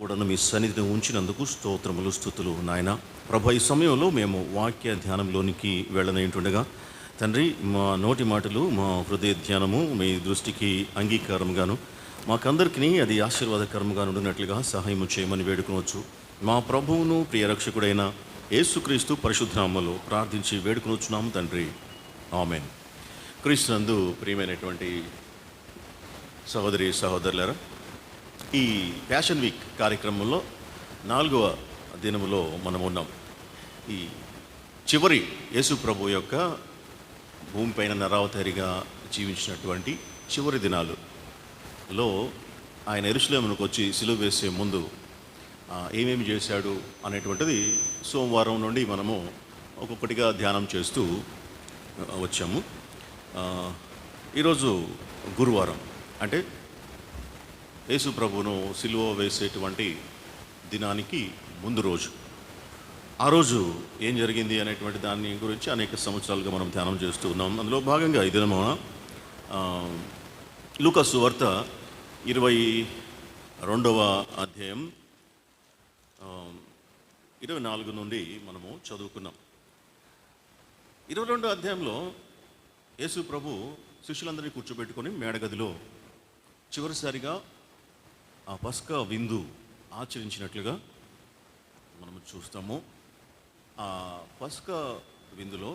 కూడాను మీ సన్నిధిని ఉంచినందుకు స్తోత్రములు స్తుతులు నాయన. ప్రభు, ఈ సమయంలో మేము వాక్య ధ్యానంలోనికి వెళ్ళనేంటుండగా తండ్రి, మా నోటి మాటలు, మా హృదయ ధ్యానము మీ దృష్టికి అంగీకారంగాను, మాకందరికీ అది ఆశీర్వాదకరంగా ఉండినట్లుగా సహాయం చేయమని వేడుకొనవచ్చు. మా ప్రభువును ప్రియరక్షకుడైన యేసుక్రీస్తు పరిశుద్ధనామములో ప్రార్థించి వేడుకొనొచ్చున్నాము తండ్రి, ఆమేన్. క్రీస్తునందు ప్రియమైనటువంటి సహోదరి సహోదరులారా, ఈ ఫ్యాషన్ వీక్ కార్యక్రమంలో 4వ దినములో మనం ఉన్నాం. ఈ చివరి యేసు ప్రభు యొక్క భూమిపైన నరావతారిగా జీవించినటువంటి చివరి దినాలలో ఆయన యెరూషలేమునకు వచ్చి సిలువ వేసే ముందు ఏమేమి చేశాడు అనేటువంటిది సోమవారం నుండి మనము ఒక్కొక్కటిగా ధ్యానం చేస్తూ వచ్చాము. ఈరోజు గురువారం, అంటే యేసు ప్రభువును సిలువ వేసేటువంటి దినానికి ముందు రోజు. ఆ రోజు ఏం జరిగింది అనేటువంటి దాని గురించి అనేక సంవత్సరాలుగా మనం ధ్యానం చేస్తూ ఉన్నాం. అందులో భాగంగా ఈ దినమున లూకా సువార్త 22వ అధ్యాయం 24 నుండి మనము చదువుకున్నాం. 22వ అధ్యాయంలో యేసు ప్రభు శిష్యులందరినీ కూర్చోబెట్టుకొని మేడగదిలో చివరిసారిగా ఆ పస్కా విందు ఆచరించినట్లుగా మనము చూస్తాము. ఆ పస్కా విందులో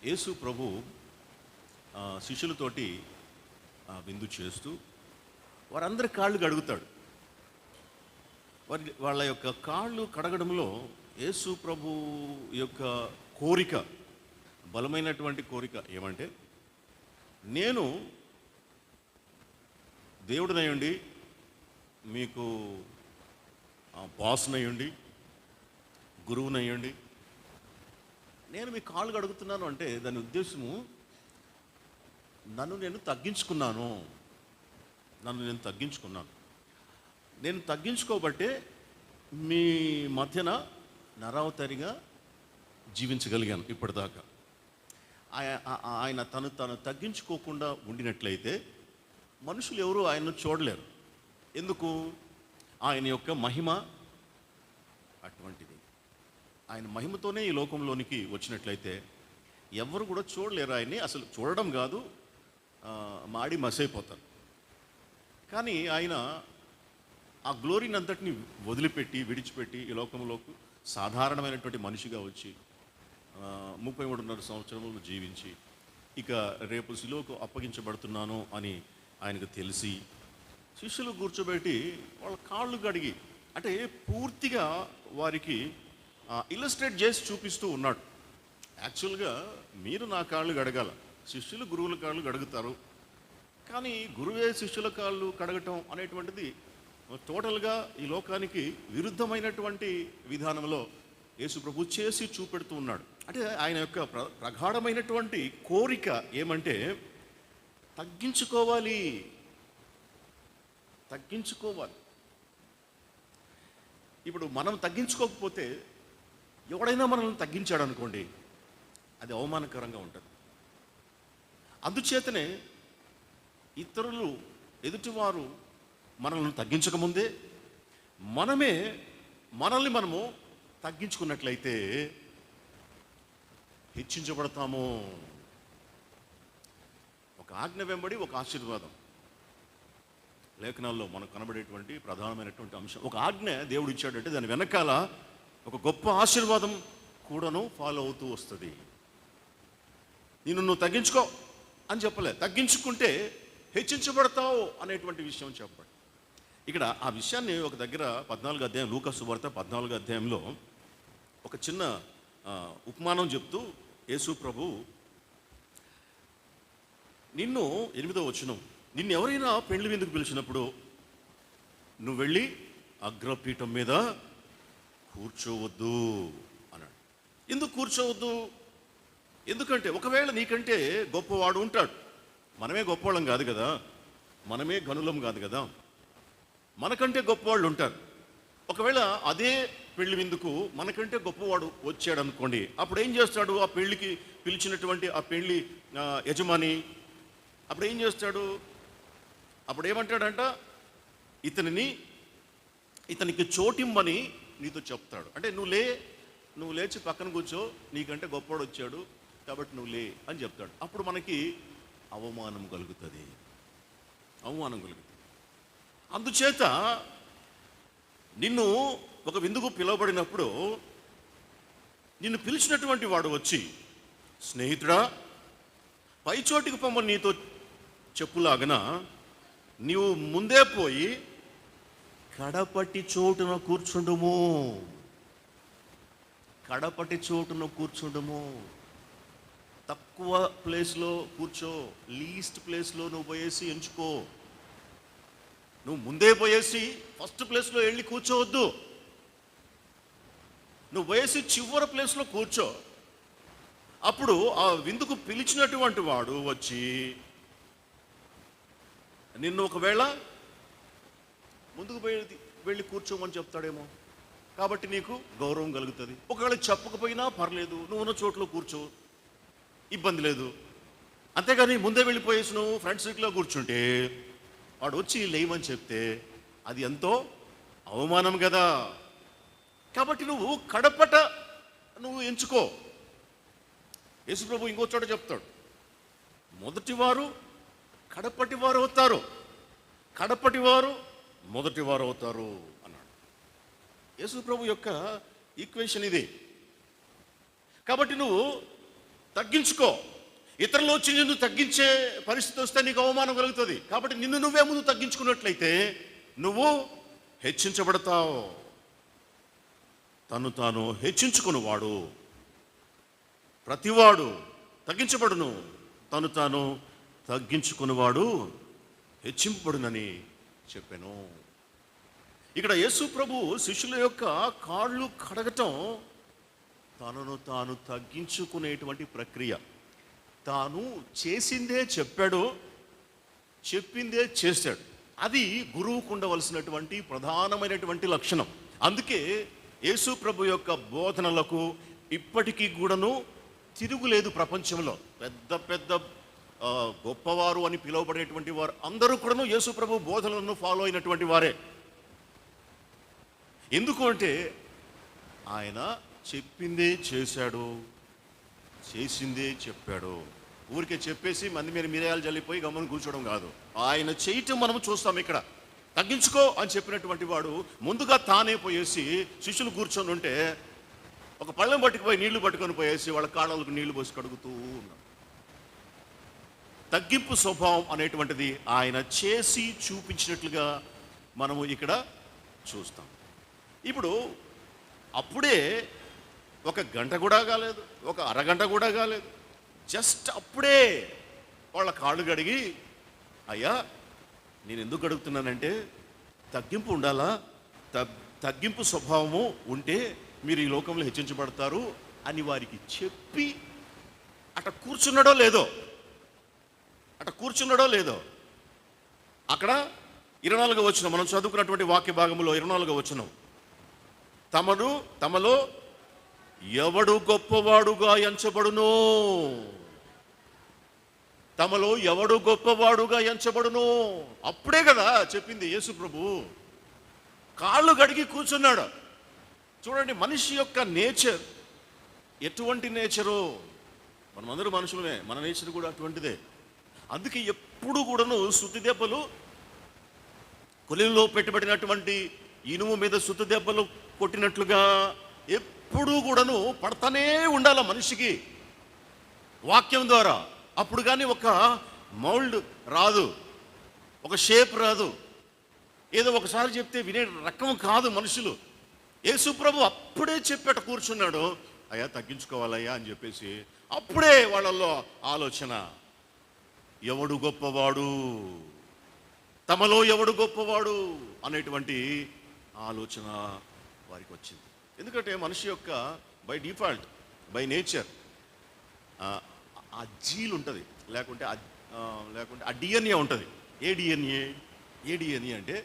యేసు ప్రభు శిష్యులతోటి విందు చేస్తూ వారందరి కాళ్ళు కడుగుతాడు. వాళ్ళ యొక్క కాళ్ళు కడగడంలో యేసు ప్రభు యొక్క కోరిక, బలమైనటువంటి కోరిక ఏమంటే, నేను దేవుడినయ్యుండి, మీకు బాస్నయ్యుండి, గురువునయ్యుండి నేను మీ కాళ్ళు కడుగుతున్నాను అంటే దాని ఉద్దేశము నన్ను నేను తగ్గించుకున్నాను. నేను తగ్గించుకోబట్టే మీ మధ్యన నరావతారిగా జీవించగలిగాను ఇప్పటిదాకా. ఆయన తను తగ్గించుకోకుండా ఉండినట్లయితే మనుషులు ఎవరు ఆయన్ను చూడలేరు. ఎందుకు? ఆయన యొక్క మహిమ అటువంటిది. ఆయన మహిమతోనే ఈ లోకంలోనికి వచ్చినట్లయితే ఎవరు కూడా చూడలేరు ఆయన్ని. అసలు చూడడం కాదు, మాడి మసైపోతారు. కానీ ఆయన ఆ గ్లోరీని అంతటిని విడిచిపెట్టి ఈ లోకంలోకి సాధారణమైనటువంటి మనిషిగా వచ్చి 33.5 సంవత్సరములు జీవించి, ఇక రేపు సిలువకు అప్పగించబడుతున్నాను అని ఆయనకు తెలిసి శిష్యులు కూర్చోబెట్టి వాళ్ళ కాళ్ళు కడిగి, అంటే పూర్తిగా వారికి ఇల్లస్ట్రేట్ చేసి చూపిస్తూ ఉన్నాడు. యాక్చువల్గా మీరు నా కాళ్ళు కడగాల, శిష్యులు గురువుల కాళ్ళు కడుగుతారు. కానీ గురువే శిష్యుల కాళ్ళు కడగటం అనేటువంటిది టోటల్గా ఈ లోకానికి విరుద్ధమైనటువంటి విధానంలో యేసు ప్రభు చేసి చూపెడుతూ ఉన్నాడు. అంటే ఆయన యొక్క ప్రగాఢమైనటువంటి కోరిక ఏమంటే, తగ్గించుకోవాలి. ఇప్పుడు మనం తగ్గించుకోకపోతే ఎవడైనా మనల్ని తగ్గించాడు అనుకోండి, అది అవమానకరంగా ఉంటుంది. అందుచేతనే ఇతరులు, ఎదుటివారు మనల్ని తగ్గించకముందే మనల్ని తగ్గించుకున్నట్లయితే హెచ్చించబడతాము. ఒక ఆజ్ఞ వెంబడి ఒక ఆశీర్వాదం లేఖనాల్లో మనకు కనబడేటువంటి ప్రధానమైనటువంటి అంశం. ఒక ఆజ్ఞ దేవుడు ఇచ్చాడంటే దాని వెనకాల ఒక గొప్ప ఆశీర్వాదం కూడాను ఫాలో అవుతూ వస్తుంది. నువ్వు తగ్గించుకో అని చెప్పలే, తగ్గించుకుంటే హెచ్చించబడతావు అనేటువంటి విషయం చెప్పండి. ఇక్కడ ఆ విషయాన్ని ఒక దగ్గర 14వ అధ్యాయం, లూకా సువార్త 14వ అధ్యాయంలో ఒక చిన్న ఉపమానం చెప్తూ యేసు ప్రభు, 8వ వచనం, నిన్ను ఎవరైనా పెండ్లి విందుకు పిలిచినప్పుడు నువ్వు వెళ్ళి అగ్రపీఠం మీద కూర్చోవద్దు అన్నాడు. ఎందుకు కూర్చోవద్దు? ఎందుకంటే ఒకవేళ నీకంటే గొప్పవాడు ఉంటాడు. మనమే గొప్పవాళ్ళం కాదు కదా, మనమే గనులం కాదు కదా, మనకంటే గొప్పవాళ్ళు ఉంటారు. ఒకవేళ అదే పెళ్లి విందుకు మనకంటే గొప్పవాడు వచ్చాడు అనుకోండి, అప్పుడు ఏం చేస్తాడు? ఆ పెళ్లికి పిలిచినటువంటి ఆ పెళ్లి యజమాని అప్పుడు ఏం చేస్తాడు? అప్పుడు ఏమంటాడంట, ఇతనికి చోటిమ్మని నీతో చెప్తాడు. అంటే నువ్వు లేచి పక్కన కూర్చో, నీకంటే గొప్పవాడు వచ్చాడు కాబట్టి నువ్వు లే అని చెప్తాడు. అప్పుడు మనకి అవమానం కలుగుతుంది. అందుచేత నిన్ను ఒక విందుకు పిలువబడినప్పుడు నిన్ను పిలిచినటువంటి వాడు వచ్చి, స్నేహితుడా పై చోటికి పొమ్మని నీతో చెప్పులాగన నీవు ముందే పోయి కడపటి చోటున కూర్చుండుము. తక్కువ ప్లేస్లో కూర్చో, లీస్ట్ ప్లేస్లో నువ్వు పోయేసి ఎంచుకో. నువ్వు ముందే పోయేసి ఫస్ట్ ప్లేస్లో వెళ్ళి కూర్చోవద్దు. నువ్వు పోయేసి చివరి ప్లేస్లో కూర్చో. అప్పుడు ఆ విందుకు పిలిచినటువంటి వాడు వచ్చి నిన్ను ఒకవేళ ముందుకు వెళ్ళి కూర్చోమని చెప్తాడేమో, కాబట్టి నీకు గౌరవం కలుగుతుంది. ఒకవేళ చెప్పకపోయినా పర్లేదు, నువ్వు ఉన్న చోట్లో కూర్చో, ఇబ్బంది లేదు. అంతేగాని ముందే వెళ్ళిపోయేసి నువ్వు ఫ్రంట్ సీట్లో కూర్చుంటే వాడు వచ్చి లేవని చెప్తే అది ఎంతో అవమానం కదా. కాబట్టి నువ్వు కడపట నువ్వు ఎంచుకో. యేసుప్రభు ఇంకో చోట చెప్తాడు, మొదటివారు కడపటివారు అవుతారు, కడపటివారు మొదటివారు అవుతారు అన్నాడు. యేసుప్రభు యొక్క ఈక్వేషన్ ఇది. కాబట్టి నువ్వు తగ్గించుకో. ఇతరులు వచ్చి నిన్ను తగ్గించే పరిస్థితి వస్తే నీకు అవమానం కలుగుతుంది. కాబట్టి నిన్ను నువ్వే ముందు తగ్గించుకున్నట్లయితే నువ్వు హెచ్చించబడతావు. తను తాను హెచ్చించుకునివాడు ప్రతివాడు తగ్గించబడును, తను తాను తగ్గించుకునివాడు హెచ్చింపబడునని చెప్పాను. ఇక్కడ యేసు ప్రభు శిష్యుల యొక్క కాళ్ళు కడగటం తనను తాను తగ్గించుకునేటువంటి ప్రక్రియ. తాను చేసిందే చెప్పాడు, చెప్పిందే చేశాడు. అది గురువుకు ఉండవలసినటువంటి ప్రధానమైనటువంటి లక్షణం. అందుకే యేసు ప్రభు యొక్క బోధనలకు ఇప్పటికీ కూడాను తిరుగులేదు. ప్రపంచంలో పెద్ద పెద్ద గొప్పవారు అని పిలువబడేటువంటి వారు అందరూ కూడాను యేసు ప్రభు బోధనలను ఫాలో అయినటువంటి వారే. ఎందుకు అంటే ఆయన చెప్పిందే చేశాడు, చేసిందే చెప్పాడు. ఊరికే చెప్పేసి మంది మీద మిరియాలు జల్లిపోయి గమ్మని కూర్చోవడం కాదు. ఆయన చేయటం మనము చూస్తాం. ఇక్కడ తగ్గించుకో అని చెప్పినటువంటి వాడు ముందుగా తానే పోయేసి శిష్యులు కూర్చొని ఉంటే ఒక పళ్ళెం పట్టుకుపోయి నీళ్లు పట్టుకొని పోయేసి వాళ్ళ కాళ్ళకు నీళ్లు పోసి కడుగుతూ ఉన్నాడు. తగ్గింపు స్వభావం అనేటువంటిది ఆయన చేసి చూపించినట్లుగా మనము ఇక్కడ చూస్తాం. ఇప్పుడు అప్పుడే ఒక గంట కూడా కాలేదు, ఒక అరగంట కూడా కాలేదు, జస్ట్ అప్పుడే వాళ్ళ కాళ్ళు కడిగి, అయ్యా నేను ఎందుకు అడుగుతున్నానంటే తగ్గింపు ఉండాలా, తగ్గింపు స్వభావము ఉంటే మీరు ఈ లోకంలో హెచ్చించబడతారు అని వారికి చెప్పి అట కూర్చున్నాడో లేదో అక్కడ 24వ వచనం మనం చదువుకున్నటువంటి వాక్య భాగంలో 24వ వచనం, తమలో ఎవడు గొప్పవాడుగా ఎంచబడును, తమలో ఎవడు గొప్పవాడుగా ఎంచబడును. అప్పుడే కదా చెప్పింది యేసు ప్రభు. కాళ్ళు గడిగి కూర్చున్నాడు. చూడండి మనిషి యొక్క నేచర్ ఎటువంటి నేచరు. మనమందరూ మనుషులమే, మన నేచర్ కూడా అటువంటిదే. అందుకే ఎప్పుడు కూడాను సుత్తి దెబ్బలు, కొలిలో పెట్టబడినటువంటి ఇనుము మీద సుత్తి దెబ్బలు కొట్టినట్లుగా ఎప్పుడూ కూడాను పడతానే ఉండాల మనిషికి వాక్యం ద్వారా. అప్పుడు కానీ ఒక మౌల్డ్ రాదు, ఒక షేప్ రాదు. ఏదో ఒకసారి చెప్తే వినే రకం కాదు మనుషులు. యేసు ప్రభు అప్పుడే చెప్పేట కూర్చున్నాడు, అయ్యా తగ్గించుకోవాలయ్యా అని చెప్పేసి. అప్పుడే వాళ్ళల్లో ఆలోచన, ఎవడు గొప్పవాడు, తమలో ఎవడు గొప్పవాడు అనేటువంటి ఆలోచన వారికి వచ్చింది. ఎందుకంటే మనిషి యొక్క బై డిఫాల్ట్, బై నేచర్ ఆ జీల్ ఉంటుంది, లేకుంటే ఆ డిఎన్ఏ ఉంటుంది. ఏ డిఎన్ఏ అంటే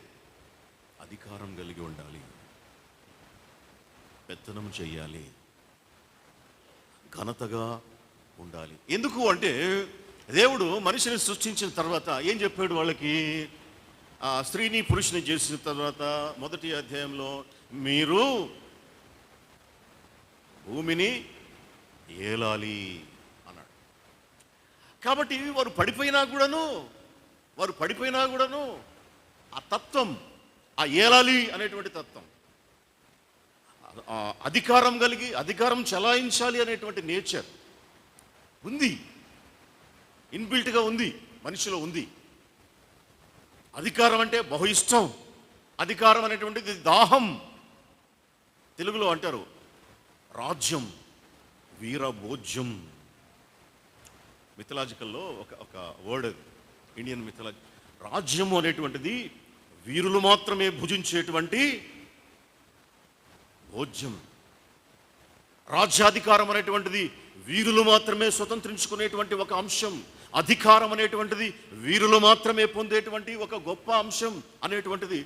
అధికారం కలిగి ఉండాలి, పెత్తనం చెయ్యాలి, ఘనతగా ఉండాలి. ఎందుకు అంటే దేవుడు మనిషిని సృష్టించిన తర్వాత ఏం చెప్పాడు వాళ్ళకి, ఆ స్త్రీని పురుషుని చేసిన తర్వాత మొదటి అధ్యాయంలో మీరు భూమిని ఏలాలి అన్నాడు. కాబట్టి వారు పడిపోయినా కూడాను ఆ తత్వం, ఆ ఏలాలి అనేటువంటి తత్వం, అధికారం కలిగి అధికారం చలాయించాలి అనేటువంటి నేచర్ ఉంది, ఇన్బిల్ట్గా ఉంది, మనిషిలో ఉంది. అధికారం అంటే బహు ఇష్టం, అధికారం అనేటువంటిది దాహం. తెలుగులో అంటారు రాజ్యం వీరభోజ్యం. మిథలాజికల్లో ఒక వర్డ్, ఇండియన్ మిథలాజీ. రాజ్యము అనేటువంటిది వీరులు మాత్రమే భుజించేటువంటి భోజ్యం. రాజ్యాధికారం అనేటువంటిది వీరులు మాత్రమే స్వతంత్రించుకునేటువంటి ఒక అంశం. అధికారం అనేటువంటిది వీరులు మాత్రమే పొందేటువంటి ఒక గొప్ప అంశం అనేటువంటిది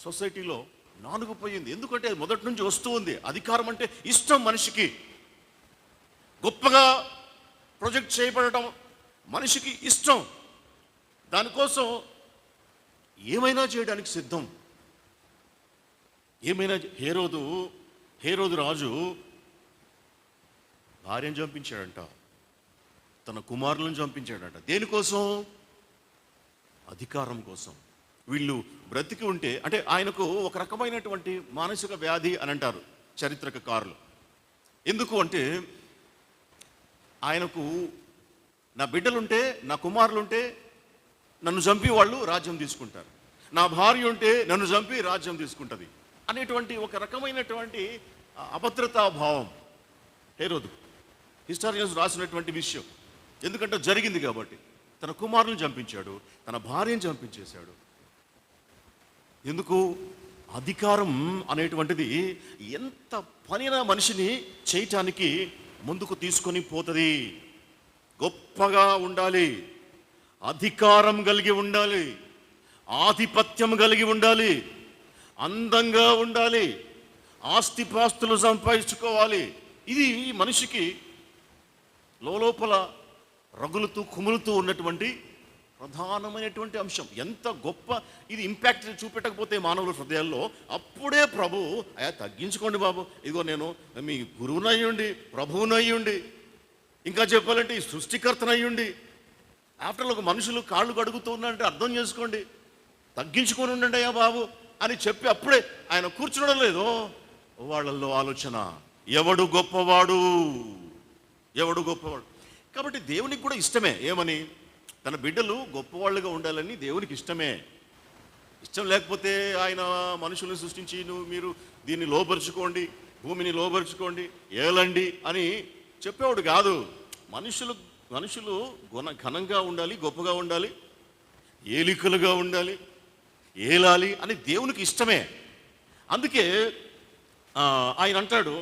సొసైటీలో నానుకుపోయింది. ఎందుకంటే మొదటి నుంచి వస్తూ ఉంది. అధికారం అంటే ఇష్టం మనిషికి, గొప్పగా ప్రొజెక్ట్ చేయబడటం మనిషికి ఇష్టం. దానికోసం ఏమైనా చేయడానికి సిద్ధం. ఏమైనా హేరోదు రాజు భార్యను చంపించాడంట, తన కుమారులను చంపించాడంట. దేనికోసం? అధికారం కోసం. వీళ్ళు బ్రతికి ఉంటే, అంటే ఆయనకు ఒక రకమైనటువంటి మానసిక వ్యాధి అని అంటారు చరిత్రకారులు. ఎందుకు అంటే ఆయనకు నా బిడ్డలుంటే, నా కుమారులుంటే నన్ను చంపి వాళ్ళు రాజ్యం తీసుకుంటారు, నా భార్య ఉంటే నన్ను చంపి రాజ్యం తీసుకుంటుంది అనేటువంటి ఒక రకమైనటువంటి అభద్రతా భావం హేరోదు. హిస్టారియన్స్ రాసినటువంటి విషయం. ఎందుకంటే జరిగింది కాబట్టి. తన కుమారులను చంపించాడు, తన భార్యను చంపించేశాడు. ఎందుకు? అధికారం అనేటువంటిది ఎంత పనిన మనిషిని చేయటానికి ముందుకు తీసుకొని పోతుంది. గొప్పగా ఉండాలి, అధికారం కలిగి ఉండాలి, ఆధిపత్యం కలిగి ఉండాలి, అందంగా ఉండాలి, ఆస్తిపాస్తులు సంపాదించుకోవాలి. ఇది మనిషికి లోపల రగులుతూ కుములుతూ ఉన్నటువంటి ప్రధానమైనటువంటి అంశం. ఎంత గొప్ప ఇది ఇంపాక్ట్ చూపెట్టకపోతే మానవుల హృదయాల్లో, అప్పుడే ప్రభు అయ్యా తగ్గించుకోండి బాబు, ఇదిగో నేను మీ గురువునయ్యుండి, ప్రభువునయ్యుండి, ఇంకా చెప్పాలంటే ఈ సృష్టికర్తనయ్యుండి, ఆఫ్టర్ ఒక మనుషులు కాళ్ళు కడుగుతూ ఉన్నారంటే అర్థం చేసుకోండి, తగ్గించుకొని ఉండండి అయ్యా బాబు అని చెప్పి అప్పుడే ఆయన కూర్చునడం లేదు. వాళ్ళల్లో ఆలోచన, ఎవడు గొప్పవాడు. కాబట్టి దేవునికి కూడా ఇష్టమే. ఏమని? తన బిడ్డలు గొప్పవాళ్ళుగా ఉండాలని దేవునికి ఇష్టమే. ఇష్టం లేకపోతే ఆయన మనుషులను సృష్టించి మీరు దీన్ని లోపరుచుకోండి, భూమిని లోపరుచుకోండి, ఏలండి అని చెప్పేవాడు కాదు. మనుషులు ఘనంగా ఉండాలి, గొప్పగా ఉండాలి, ఏలికలుగా ఉండాలి, ఏలాలి అని దేవునికి ఇష్టమే. అందుకే ఆయన అంటాడు,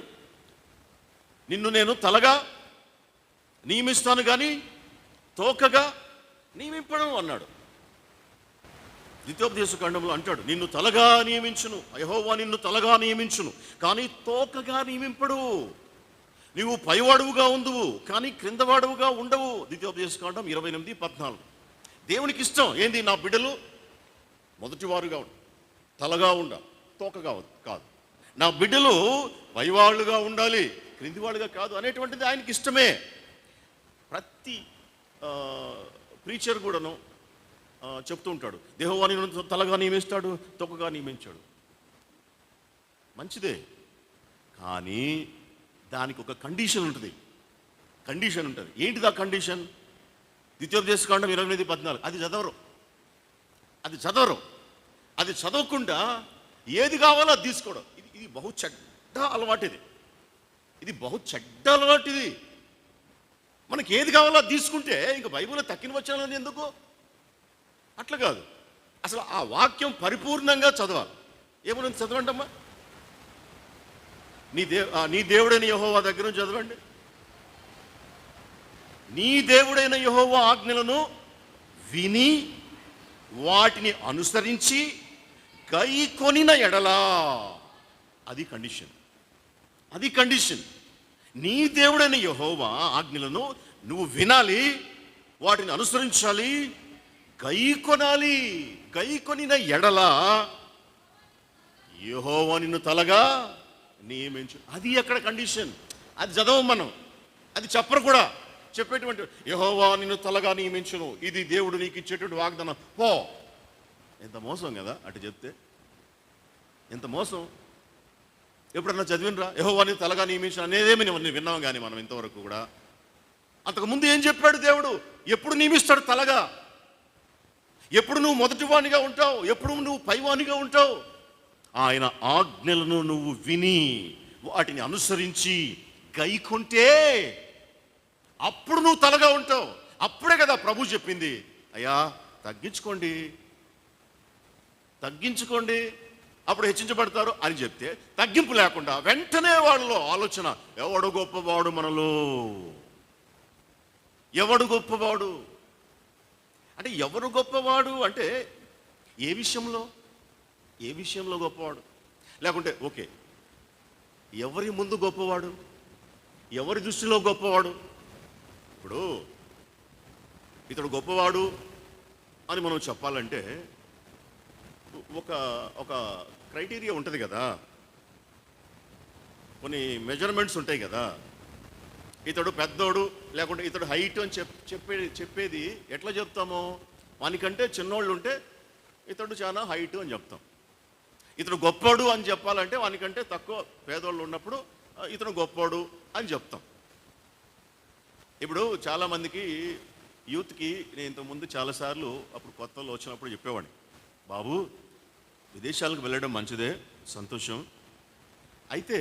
నిన్ను నేను తలగా నియమిస్తాను కానీ తోకగా నియమింపడం అన్నాడు. ద్వితీయోపదేశకాండంలో అంటాడు, నిన్ను తలగా నియమించును, యెహోవా నిన్ను తలగా నియమించును కానీ తోకగా నియమింపడు. నీవు పైవాడువుగా ఉండువు కానీ క్రిందవాడువుగా ఉండవు. ద్వితీయోపదేశకాండం 28:14. దేవునికి ఇష్టం ఏంది? నా బిడ్డలు మొదటివారుగా తలగా ఉండాలి, తోకగా కాదు. నా బిడ్డలు పైవాళ్ళుగా ఉండాలి, క్రిందివాళ్ళుగా కాదు అనేటువంటిది ఆయనకి ఇష్టమే. ప్రతి ప్రీచర్ కూడాను చెప్తూ ఉంటాడు, యెహోవా నిన్ను తలగా నియమిస్తాడు, తోకగా నియమించాడు. మంచిదే, కానీ దానికి ఒక కండిషన్ ఉంటుంది. ఏంటిది ఆ కండిషన్? ద్వితీయోపదేశకాండం 28:14. అది చదవకుండా ఏది కావాలో అది తీసుకోవడం. ఇది బహు చెడ్డ అలవాటు. ఇది బహు చెడ్డ అలవాటు. ఇది మనకి ఏది కావాలో అది తీసుకుంటే ఇంకా బైబిల్లో తక్కిన వచనాలు ఎందుకు? అట్లా కాదు. అసలు ఆ వాక్యం పరిపూర్ణంగా చదవాలి. ఏమన్నా చదవండమ్మా, నీ దేవుడైన యెహోవా దగ్గర నుంచి చదవండి. నీ దేవుడైన యెహోవా ఆజ్ఞలను విని వాటిని అనుసరించి గైకొనిన ఎడలా, అది కండిషన్. నీ దేవుడైన యెహోవా ఆజ్ఞలను నువ్వు వినాలి, వాటిని అనుసరించాలి, గైకొనాలి. గైకొనిన ఎడల యెహోవా నిన్ను తలగా నియమించు. అది ఎక్కడ కండిషన్? అది చదవం మనం, అది చెప్పరు కూడా. చెప్పేటువంటి యెహోవా నిన్ను తలగా నియమించును, ఇది దేవుడు నీకు ఇచ్చేటువంటి వాగ్దానం. పో. ఎంత మోసం కదా అటు చెప్తే, ఎంత మోసం. ఎప్పుడన్నా చదివినరా యెహోవా నిన్ను తలగా నియమించు అనేదేమి విన్నాం కానీ మనం ఇంతవరకు కూడా. అంతకుముందు ఏం చెప్పాడు దేవుడు? ఎప్పుడు నియమిస్తాడు తలగా? ఎప్పుడు నువ్వు మొదటివానిగా ఉంటావు, ఎప్పుడు నువ్వు పైవానిగా ఉంటావు. ఆయన ఆజ్ఞలను నువ్వు విని వాటిని అనుసరించి గైకొంటే అప్పుడు నువ్వు తలగా ఉంటావు. అప్పుడే కదా ప్రభు చెప్పింది, అయ్యా తగ్గించుకోండి, తగ్గించుకోండి, అప్పుడు హెచ్చించబడతారు అని చెప్తే, తగ్గింపు లేకుండా వెంటనే వాళ్ళలో ఆలోచన, ఎవడు గొప్పవాడు మనలో, ఎవడు గొప్పవాడు అంటే ఎవరు గొప్పవాడు అంటే ఏ విషయంలో, ఏ విషయంలో గొప్పవాడు? లేకుంటే ఓకే, ఎవరి ముందు గొప్పవాడు, ఎవరి దృష్టిలో గొప్పవాడు? ఇప్పుడు ఇతడు గొప్పవాడు అని మనం చెప్పాలంటే ఒక ఒక క్రైటీరియా ఉంటుంది కదా, కొన్ని మెజర్మెంట్స్ ఉంటాయి కదా. ఇతడు పెద్దోడు లేకుంటే ఇతడు హైట్ అని చెప్పేది ఎట్లా చెప్తాము? వానికంటే చిన్నోళ్ళు ఉంటే ఇతడు చాలా హైట్ అని చెప్తాం. ఇతడు గొప్పోడు అని చెప్పాలంటే వానికంటే తక్కువ పేదోళ్ళు ఉన్నప్పుడు ఇతను గొప్పోడు అని చెప్తాం. ఇప్పుడు చాలామందికి యూత్కి నేను ఇంతకుముందు చాలాసార్లు అప్పుడు కొత్తలో వచ్చినప్పుడు చెప్పేవాడిని, బాబు విదేశాలకు వెళ్ళడం మంచిదే, సంతోషం. అయితే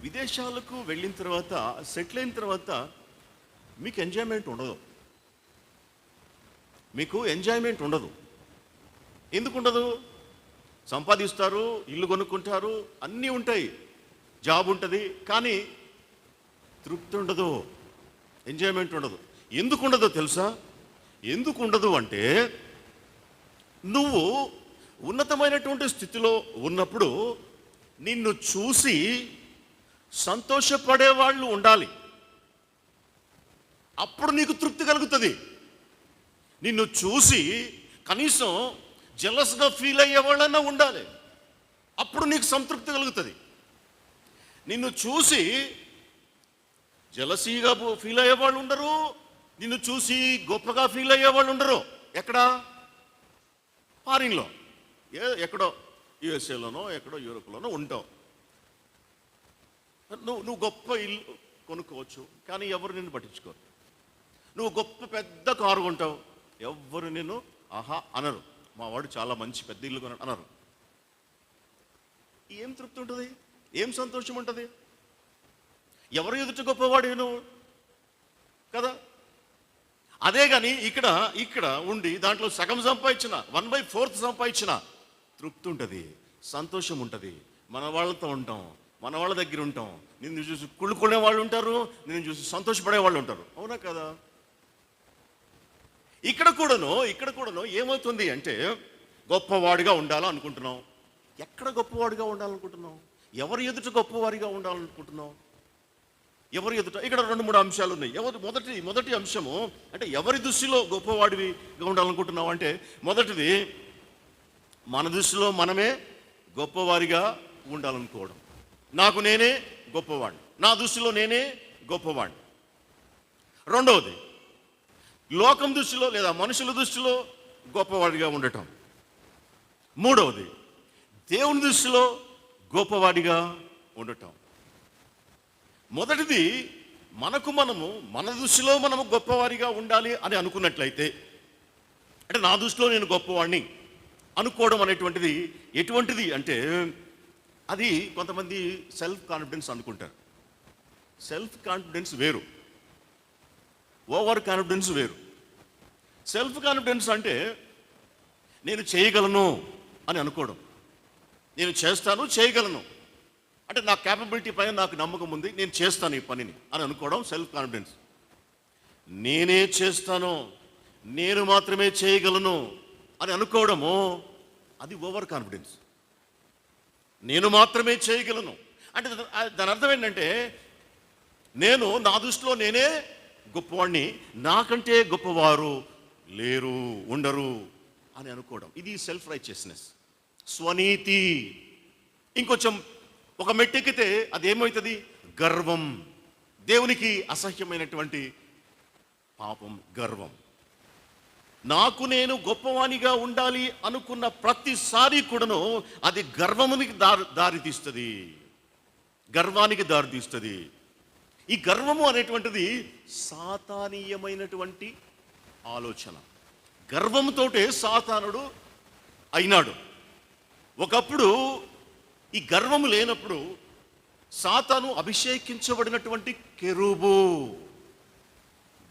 విదేశాలకు వెళ్ళిన తర్వాత, సెటిల్ అయిన తర్వాత మీకు ఎంజాయ్మెంట్ ఉండదు. మీకు ఎంజాయ్మెంట్ ఉండదు. ఎందుకు ఉండదు? సంపాదిస్తారు, ఇల్లు కొనుక్కుంటారు, అన్నీ ఉంటాయి, జాబ్ ఉంటుంది, కానీ తృప్తి ఉండదు, ఎంజాయ్మెంట్ ఉండదు. ఎందుకు ఉండదో తెలుసా? ఎందుకు ఉండదు అంటే, నువ్వు ఉన్నతమైనటువంటి స్థితిలో ఉన్నప్పుడు నిన్ను చూసి సంతోషపడే వాళ్ళు ఉండాలి. అప్పుడు నీకు తృప్తి కలుగుతుంది. నిన్ను చూసి కనీసం జెలస్గా ఫీల్ అయ్యే వాళ్ళన్నా ఉండాలి, అప్పుడు నీకు సంతృప్తి కలుగుతుంది. నిన్ను చూసి జెలసీగా ఫీల్ అయ్యే వాళ్ళు ఉండరు, నిన్ను చూసి గొప్పగా ఫీల్ అయ్యే వాళ్ళు ఉండరు. ఎక్కడ? ఫారిన్లో, ఎక్కడో యుఎస్ఏలోనో ఎక్కడో యూరోప్లోనో ఉంటావు. నువ్వు గొప్ప ఇల్లు కొనుక్కోవచ్చు, కానీ ఎవరు నిన్ను పట్టించుకోరు. నువ్వు గొప్ప పెద్ద కారు కొంటావు, ఎవరు నిన్ను ఆహా అనరు. మా వాడు చాలా మంచి పెద్ద ఇల్లు కొన్నాడు అనరు. ఏం తృప్తి ఉంటుంది? ఏం సంతోషం ఉంటుంది? ఎవరు ఎదుట గొప్పవాడు నువ్వు కదా? అదే కానీ ఇక్కడ ఉండి దాంట్లో సగం సంపాదించిన, 1/4 సంపాదించిన తృప్తి ఉంటుంది, సంతోషం ఉంటుంది. మన వాళ్ళతో ఉంటాం, మన వాళ్ళ దగ్గర ఉంటాం, నిన్ను చూసి కుళ్ళుకునే వాళ్ళు ఉంటారు, నిన్ను చూసి సంతోషపడే వాళ్ళు ఉంటారు. అవునా కదా? ఇక్కడ కూడాను ఏమవుతుంది అంటే, గొప్పవాడిగా ఉండాలనుకుంటున్నాం. ఎక్కడ గొప్పవాడిగా ఉండాలనుకుంటున్నావు? ఎవరి ఎదుట గొప్పవాడిగా ఉండాలనుకుంటున్నావు? ఎవరి ఎదుట? ఇక్కడ 2-3 అంశాలు ఉన్నాయి. మొదటి అంశము అంటే ఎవరి దృష్టిలో గొప్పవాడిగా ఉండాలనుకుంటున్నావు అంటే, మొదటిది మన దృష్టిలో మనమే గొప్పవారిగా ఉండాలనుకోవడం. నాకు నేనే గొప్పవాడిని, నా దృష్టిలో నేనే గొప్పవాడిని. రెండవది లోకం దృష్టిలో లేదా మనుషుల దృష్టిలో గొప్పవాడిగా ఉండటం. మూడవది దేవుని దృష్టిలో గొప్పవాడిగా ఉండటం. మొదటిది మన దృష్టిలో మనము గొప్పవారిగా ఉండాలి అని అనుకున్నట్లయితే, అంటే నా దృష్టిలో నేను గొప్పవాడిని అనుకోవడం అనేటువంటిది ఎటువంటిది అంటే, అది కొంతమంది సెల్ఫ్ కాన్ఫిడెన్స్ అనుకుంటారు. సెల్ఫ్ కాన్ఫిడెన్స్ వేరు, ఓవర్ కాన్ఫిడెన్స్ వేరు. సెల్ఫ్ కాన్ఫిడెన్స్ అంటే నేను చేయగలను అని అనుకోవడం, నేను చేస్తాను, చేయగలను అంటే నా క్యాపబిలిటీ పైన నాకు నమ్మకం ఉంది, నేను చేస్తాను ఈ పనిని అని అనుకోవడం సెల్ఫ్ కాన్ఫిడెన్స్. నేనే చేస్తాను, నేను మాత్రమే చేయగలను అని అనుకోవడము అది ఓవర్ కాన్ఫిడెన్స్. నేను మాత్రమే చేయగలను అంటే దాని అర్థం ఏంటంటే, నేను నా దృష్టిలో నేనే గొప్పవాడిని, నాకంటే గొప్పవారు లేరు, ఉండరు అని అనుకోవడం, ఇది సెల్ఫ్ రైచియస్నెస్, స్వనీతి. ఇంకొంచెం ఒక మెట్టెక్కితే అది ఏమవుతుంది? గర్వం. దేవునికి అసహ్యమైనటువంటి పాపం గర్వం. నాకు నేను గొప్పవానిగా ఉండాలి అనుకున్న ప్రతిసారి కూడాను అది గర్వమునికి దారితీస్తుంది, గర్వానికి దారితీస్తుంది. ఈ గర్వము అనేటువంటిది సాతానీయమైనటువంటి ఆలోచన. గర్వంతోటే సాతానుడు అయినాడు. ఒకప్పుడు ఈ గర్వము లేనప్పుడు సాతాను అభిషేకించబడినటువంటి కెరూబు,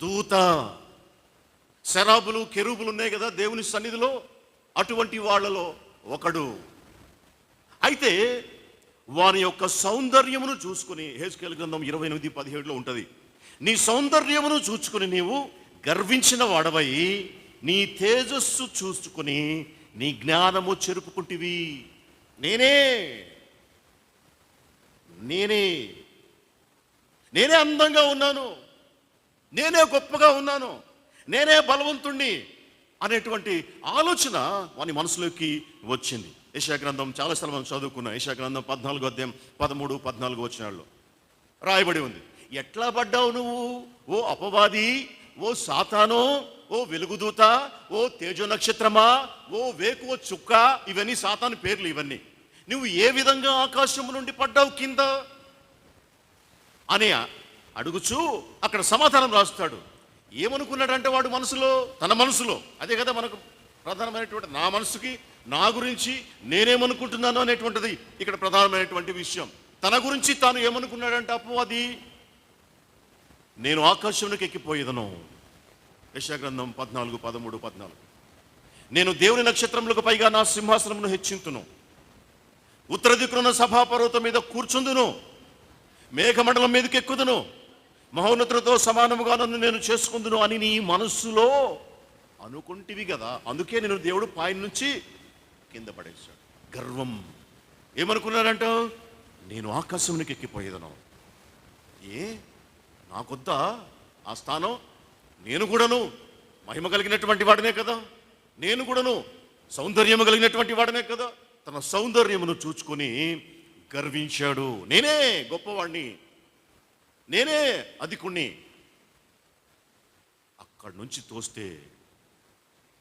దూత, శరాబులు, కెరూబులు ఉన్నాయి కదా దేవుని సన్నిధిలో, అటువంటి వాళ్ళలో ఒకడు. అయితే వాని యొక్క సౌందర్యమును చూసుకుని, హెజ్కేలు గ్రంథం 28:17 ఉంటుంది, నీ సౌందర్యమును చూసుకుని నీవు గర్వించిన వాడవై నీ తేజస్సు చూసుకుని నీ జ్ఞానము చెరుపుకుంటివి. నేనే నేనే నేనే అందంగా ఉన్నాను, నేనే గొప్పగా ఉన్నాను, నేనే బలవంతుణ్ణి అనేటువంటి ఆలోచన వాని మనసులోకి వచ్చింది. యెషయా గ్రంథం చాలాసార్లు మనం చదువుకున్నాం. యెషయా గ్రంథం 14:13-14 వచనాల్లో రాయబడి ఉంది, ఎట్లా పడ్డావు నువ్వు ఓ అపవాది, ఓ సాతానో, ఓ వెలుగుదూత, ఓ తేజో నక్షత్రమా, ఓ వేకువ చుక్క, ఇవన్నీ సాతాను పేర్లు. ఇవన్నీ నువ్వు ఏ విధంగా ఆకాశం నుండి పడ్డావు కింద అని అడుగుచూ అక్కడ సమాధానం రాస్తాడు. ఏమనుకున్నాడంటే వాడు మనసులో, తన మనసులో, అదే కదా మనకు ప్రధానమైనటువంటి, నా మనసుకి నా గురించి నేనేమనుకుంటున్నాను అనేటువంటిది ఇక్కడ ప్రధానమైనటువంటి విషయం. తన గురించి తాను ఏమనుకున్నాడంటే అపవాది, నేను ఆకాశంలోకి ఎక్కిపోయేదను. యెషయా గ్రంథం 14:13-14, నేను దేవుని నక్షత్రములకు పైగా నా సింహాసనమును హెచ్చింతును, ఉత్తర దిక్కున సభాపర్వతం మీద కూర్చుందును, మేఘమండలం మీదకి ఎక్కుదును, మహోన్నతులతో సమానముగా నన్ను నేను చేసుకుందును అని నీ మనస్సులో అనుకుంటివి కదా. అందుకే నేను దేవుడు పైన నుంచి కింద పడేశాడు. గర్వం. ఏమనుకున్నాడంట? నేను ఆకాశంలోకి ఎక్కిపోయేదను. నాకొద్దా ఆ స్థానం? నేను కూడాను మహిమ కలిగినటువంటి వాడినే కదా, నేను కూడాను సౌందర్యము కలిగినటువంటి వాడినే కదా. తన సౌందర్యమును చూచుకొని గర్వించాడు. నేనే గొప్పవాడిని, నేనే అధికుణ్ణి. అక్కడి నుంచి తోస్తే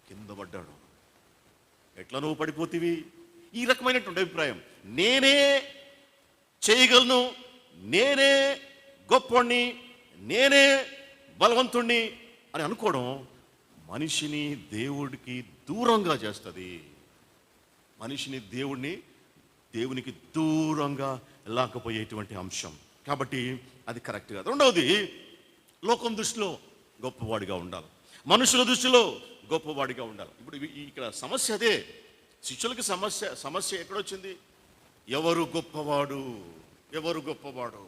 కింద పడ్డాడు. ఎట్లా నువ్వు పడిపోతీవి? ఈ రకమైనటువంటి అభిప్రాయం, నేనే చేయగలను, నేనే గొప్పవాణ్ణి, నేనే బలవంతుణ్ణి అని అనుకోవడం మనిషిని దేవుడికి దూరంగా చేస్తుంది. మనిషిని దేవునికి దూరంగా లాకపోయేటువంటి అంశం. కాబట్టి అది కరెక్ట్ కాదు. రెండవది, లోకం దృష్టిలో గొప్పవాడిగా ఉండాలి, మనుషుల దృష్టిలో గొప్పవాడిగా ఉండాలి. ఇప్పుడు ఇక్కడ సమస్య అదే. శిష్యులకి సమస్య ఎక్కడొచ్చింది? ఎవరు గొప్పవాడు, ఎవరు గొప్పవాడు.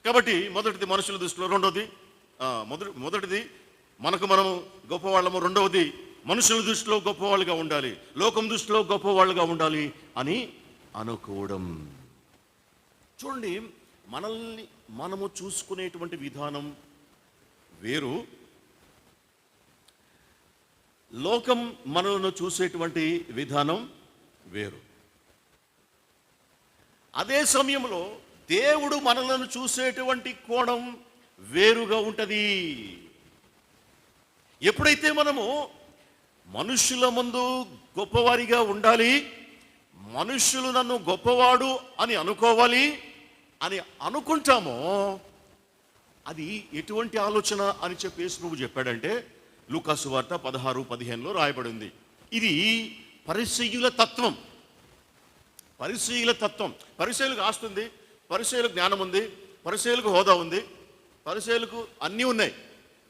కాబట్టి మొదటిది మనుషుల దృష్టిలో, రెండవది మొదటిది మనము గొప్పవాళ్ళము, రెండవది మనుషుల దృష్టిలో గొప్పవాళ్ళుగా ఉండాలి, లోకం దృష్టిలో గొప్పవాళ్ళుగా ఉండాలి అని అనుకోవడం. చూడండి, మనల్ని మనము చూసుకునేటువంటి విధానం వేరు, లోకం మనలను చూసేటువంటి విధానం వేరు. అదే సమయంలో దేవుడు మనలను చూసేటువంటి కోణం వేరుగా ఉంటుంది. ఎప్పుడైతే మనము మనుషుల ముందు గొప్పవారిగా ఉండాలి, మనుషులు నన్ను గొప్పవాడు అని అనుకోవాలి అని అనుకుంటామో, అది ఎటువంటి ఆలోచన అని చెప్పేసి నువ్వు చెప్పాడంటే లూకాసు వార్త 16:15 రాయబడి ఉంది. ఇది పరిసయ్యుల తత్వం. పరిసయ్యుల తత్వం. పరిసయ్యులకు ఆస్తి ఉంది, పరిసయ్యులకు జ్ఞానం ఉంది, పరిసయ్యులకు హోదా ఉంది, పరిసయ్యులకు అన్నీ ఉన్నాయి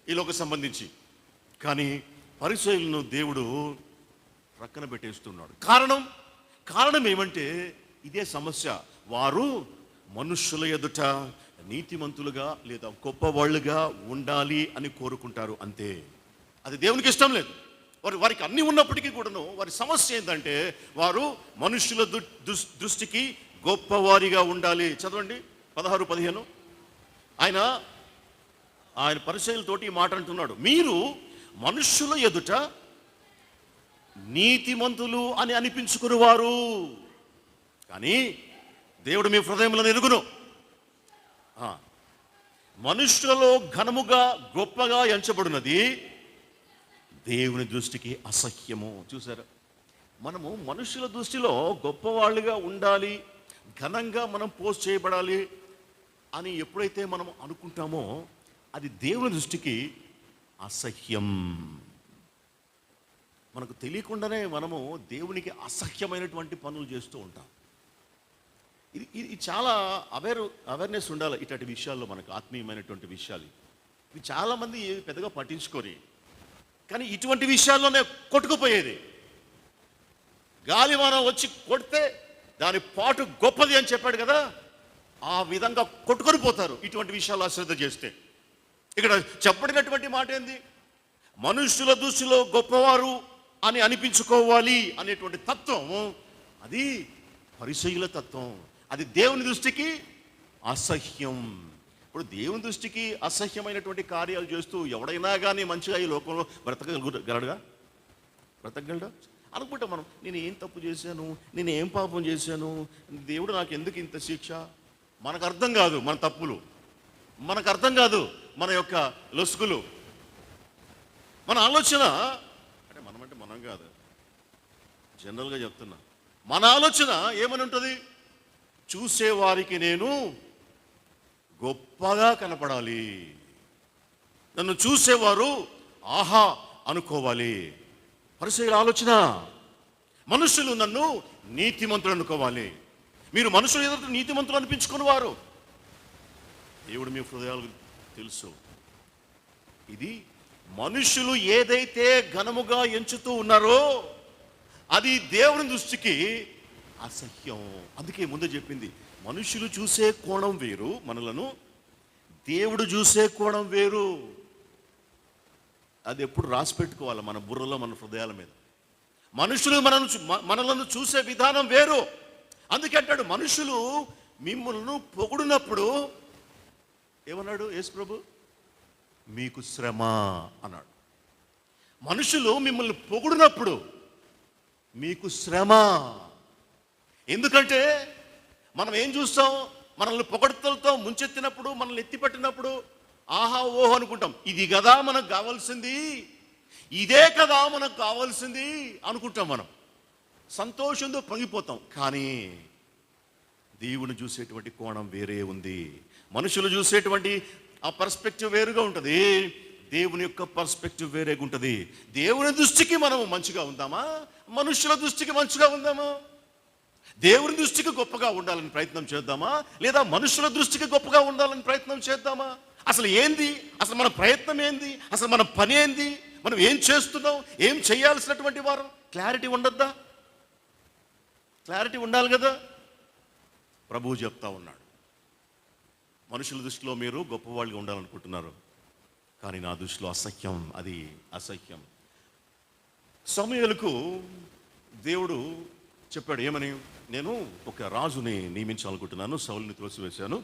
ఈ లోక సంబంధించి. కానీ పరిసయ్యులను దేవుడు ప్రక్కన పెట్టేస్తున్నాడు. కారణం ఏమంటే ఇదే సమస్య. వారు మనుష్యుల ఎదుట నీతిమంతులుగా లేదా గొప్పవాళ్ళుగా ఉండాలి అని కోరుకుంటారు, అంతే. అది దేవునికి ఇష్టం లేదు. వారికి అన్నీ ఉన్నప్పటికీ కూడాను వారి సమస్య ఏంటంటే వారు మనుష్యుల దృష్టికి గొప్పవారిగా ఉండాలి. చదవండి 16-15. ఆయన పరిచయులతోటి ఈ మాట అంటున్నాడు, మీరు మనుష్యుల ఎదుట నీతిమంతులు అని అనిపించుకునేవారు. కానీ దేవుడు మీ హృదయంలో ఎరుగును. మనుష్యులలో ఘనముగా గొప్పగా ఎంచబడినది దేవుని దృష్టికి అసహ్యము. చూసారా, మనము మనుషుల దృష్టిలో గొప్పవాళ్ళుగా ఉండాలి, ఘనంగా మనం పోస్ట్ చేయబడాలి అని ఎప్పుడైతే మనం అనుకుంటామో అది దేవుని దృష్టికి అసహ్యం. మనకు తెలియకుండానే మనము దేవునికి అసహ్యమైనటువంటి పనులు చేస్తూ ఉంటాం. ఇది చాలా అవేర్నెస్ ఉండాలి ఇట్లాంటి విషయాల్లో, మనకు ఆత్మీయమైనటువంటి విషయాలు. ఇది చాలామంది పెద్దగా పట్టించుకొని, కానీ ఇటువంటి విషయాల్లోనే కొట్టుకుపోయేది. గాలివానం వచ్చి కొడితే దాని పాటు గొప్పది అని చెప్పాడు కదా, ఆ విధంగా కొట్టుకొని పోతారు ఇటువంటి విషయాలు అశ్రద్ధ చేస్తే. ఇక్కడ చెప్పబడినటువంటి మాట ఏంది? మనుషుల దృష్టిలో గొప్పవారు అని అనిపించుకోవాలి అనేటువంటి తత్వం, అది పరిసయ్యుల తత్వం. అది దేవుని దృష్టికి అసహ్యం. ఇప్పుడు దేవుని దృష్టికి అసహ్యమైనటువంటి కార్యాలు చేస్తూ ఎవడైనా కానీ మంచిగా ఈ లోకంలో బ్రతకగలడా? అనుకుంటాం మనం, నేను ఏం తప్పు చేశాను, నేను ఏం పాపం చేశాను, దేవుడు నాకు ఎందుకు ఇంత శిక్ష? మనకు అర్థం కాదు మన తప్పులు, మనకు అర్థం కాదు మన యొక్క లొసుగులు. మన ఆలోచన అంటే మనం కాదు, జనరల్గా చెప్తున్నా, మన ఆలోచన ఏమని ఉంటుంది? చూసేవారికి నేను గొప్పగా కనపడాలి, నన్ను చూసేవారు ఆహా అనుకోవాలి. పరిసయ్యుల ఆలోచన, మనుషులు నన్ను నీతిమంతులు అనుకోవాలి. మీరు మనుషులు ఎదుట నీతిమంతులు అనిపించుకునేవారు. దేవుడు మీ హృదయాలు తెలుసు. ఇది మనుషులు ఏదైతే ఘనముగా ఎంచుతూ ఉన్నారో అది దేవుని దృష్టికి అసహ్యం. అందుకే ముందు చెప్పింది, మనుషులు చూసే కోణం వేరు, మనలను దేవుడు చూసే కోణం వేరు. అది ఎప్పుడు రాసి పెట్టుకోవాలి మన బుర్రలో, మన హృదయాల మీద. మనుషులు మనలను చూసే విధానం వేరు. అందుకే అంటాడు, మనుషులు మిమ్మల్ని పొగుడునప్పుడు ఏమన్నాడు యేసు ప్రభు? మీకు శ్రమ అన్నాడు. మనుషులు మిమ్మల్ని పొగుడునప్పుడు మీకు శ్రమ. ఎందుకంటే మనం ఏం చూస్తాం? మనల్ని పొగడ్తలతో ముంచెత్తినప్పుడు, మనల్ని ఎత్తిపట్టినప్పుడు ఆహా ఓహో అనుకుంటాం. ఇది కదా మనకు కావాల్సింది, ఇదే కదా మనకు కావాల్సింది అనుకుంటాం. మనం సంతోషంతో పొంగిపోతాం. కానీ దేవుని చూసేటువంటి కోణం వేరే ఉంది. మనుషులు చూసేటువంటి ఆ పర్స్పెక్టివ్ వేరుగా ఉంటుంది, దేవుని యొక్క పర్స్పెక్టివ్ వేరేగా ఉంటుంది. దేవుని దృష్టికి మనం మంచిగా ఉందామా, మనుషుల దృష్టికి మంచిగా ఉందామా? దేవుని దృష్టికి గొప్పగా ఉండాలని ప్రయత్నం చేద్దామా, లేదా మనుషుల దృష్టికి గొప్పగా ఉండాలని ప్రయత్నం చేద్దామా? అసలు ఏంది? అసలు మన ప్రయత్నం ఏంది? అసలు మన పని ఏంది? మనం ఏం చేస్తున్నాం? ఏం చేయాల్సినటువంటి వారు? క్లారిటీ ఉండద్దా? క్లారిటీ ఉండాలి కదా. ప్రభువు చెప్తా ఉన్నాడు, మనుషుల దృష్టిలో మీరు గొప్పవాళ్ళుగా ఉండాలనుకుంటున్నారు, కానీ నా దృష్టిలో అసహ్యం, అది అసహ్యం. సమూయేలుకు దేవుడు చెప్పాడు ఏమని? నేను ఒక రాజుని నియమించాలనుకుంటున్నాను, సౌలుని త్రోసివేశాను.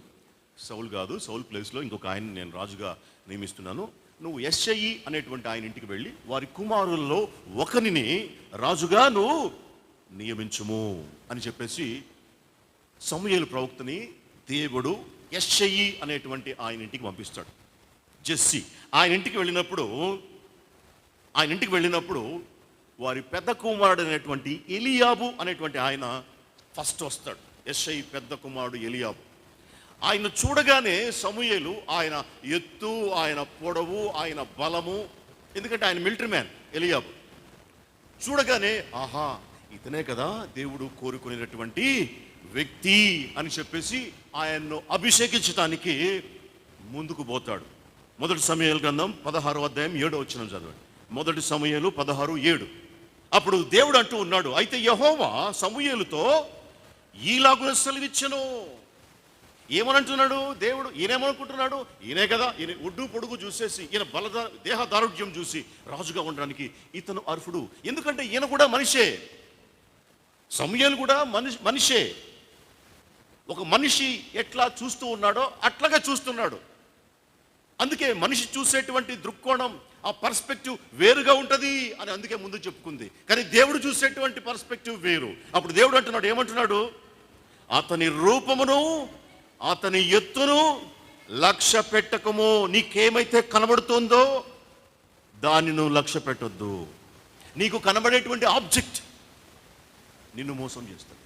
సౌలు కాదు, సౌలు ప్లేస్లో ఇంకొక ఆయన నేను రాజుగా నియమిస్తున్నాను. నువ్వు యెష్షయి అనేటువంటి ఆయన ఇంటికి వెళ్ళి వారి కుమారుల్లో ఒకరిని రాజుగా నువ్వు నియమించుము అని చెప్పేసి సమూయేలు ప్రవక్తని దేవుడు యెష్షయి అనేటువంటి ఆయన ఇంటికి పంపిస్తాడు. జెస్సీ ఆయన ఇంటికి వెళ్ళినప్పుడు వారి పెద్ద కుమారుడు అనేటువంటి ఎలియాబు అనేటువంటి ఆయన ఫస్ట్ వస్తాడు. యెష్షయి పెద్ద కుమారుడు ఎలియాబు. ఆయన చూడగానే సమూయేలు ఆయన ఎత్తు, ఆయన పొడవు, ఆయన బలము, ఎందుకంటే ఆయన మిలిటరీ మ్యాన్ ఎలియాబు, చూడగానే ఆహా ఇతనే కదా దేవుడు కోరుకునేటటువంటి వ్యక్తి అని చెప్పేసి ఆయన్ను అభిషేకించడానికి ముందుకు పోతాడు. మొదటి సమూయేలు గ్రంథం 16వ అధ్యాయం 7వ వచనం చదవండి. మొదటి సమూయేలు 16:7. అప్పుడు దేవుడు అంటూ ఉన్నాడు, అయితే యెహోవా సమూయేలుతో ఈలాగున సెలవిచ్చెను. ఏమనంటున్నాడు దేవుడు? ఈయనేమనుకుంటున్నాడు? ఈయనే కదా, ఈయన ఒడ్డు పొడుగు చూసేసి, ఈయన దేహ దారుఢ్యం చూసి రాజుగా ఉండడానికి ఇతను అర్హుడు. ఎందుకంటే ఈయన కూడా మనిషే, సమూయేలు కూడా మనిషే. ఒక మనిషి ఎట్లా చూస్తూ ఉన్నాడో అట్లాగే చూస్తున్నాడు. అందుకే మనిషి చూసేటువంటి దృక్కోణం, ఆ పర్స్పెక్టివ్ వేరుగా ఉంటుంది అని అందుకే ముందు చెప్పుకుంది. కానీ దేవుడు చూసేటువంటి పర్స్పెక్టివ్ వేరు. అప్పుడు దేవుడు అంటున్నాడు, ఏమంటున్నాడు? అతని రూపమును అతని ఎత్తును లక్ష్య పెట్టకము. నీకేమైతే కనబడుతుందో దాన్ని నువ్వు లక్ష్య పెట్టొద్దు. నీకు కనబడేటువంటి ఆబ్జెక్ట్ నిన్ను మోసం చేస్తుంది.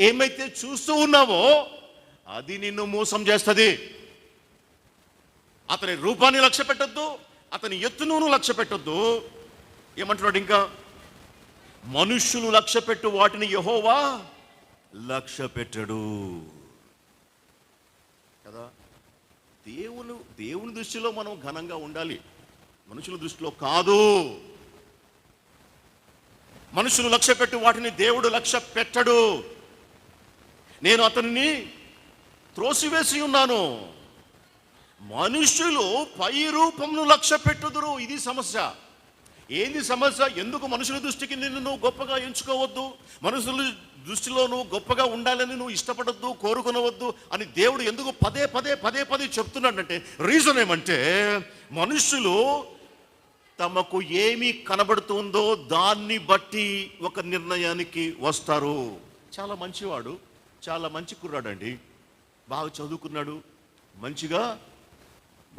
ఏమైతే చూస్తూ ఉన్నావో అది నిన్ను మోసం చేస్తుంది. అతని రూపాన్ని లక్ష్య పెట్టొద్దు, అతని ఎత్తును లక్ష్య పెట్టొద్దు. ఏమంటున్నాడు ఇంకా? మనుష్యులు లక్ష్య పెట్టు వాటిని యెహోవా లక్ష్య పెట్టడు కదా. దేవుని దృష్టిలో మనం ఘనంగా ఉండాలి, మనుషుల దృష్టిలో కాదు. మనుషులు లక్ష్య పెట్టు వాటిని దేవుడు లక్ష్య పెట్టడు. నేను అతనిని త్రోసివేసి ఉన్నాను. మనుషులు పై రూపంను లక్ష్య పెట్టుదురు. ఇది సమస్య. ఏంది సమస్య? ఎందుకు మనుషుల దృష్టికి నిన్ను నువ్వు గొప్పగా ఎంచుకోవద్దు, మనుషుల దృష్టిలో నువ్వు గొప్పగా ఉండాలని నువ్వు ఇష్టపడద్దు, కోరుకునవద్దు అని దేవుడు ఎందుకు పదే పదే పదే పదే చెప్తున్నాడంటే, రీజన్ ఏమంటే, మనుషులు తమకు ఏమి కనబడుతుందో దాన్ని బట్టి ఒక నిర్ణయానికి వస్తారు. చాలా మంచివాడు, చాలా మంచి కుర్రాడండి, బాగా చదువుకున్నాడు,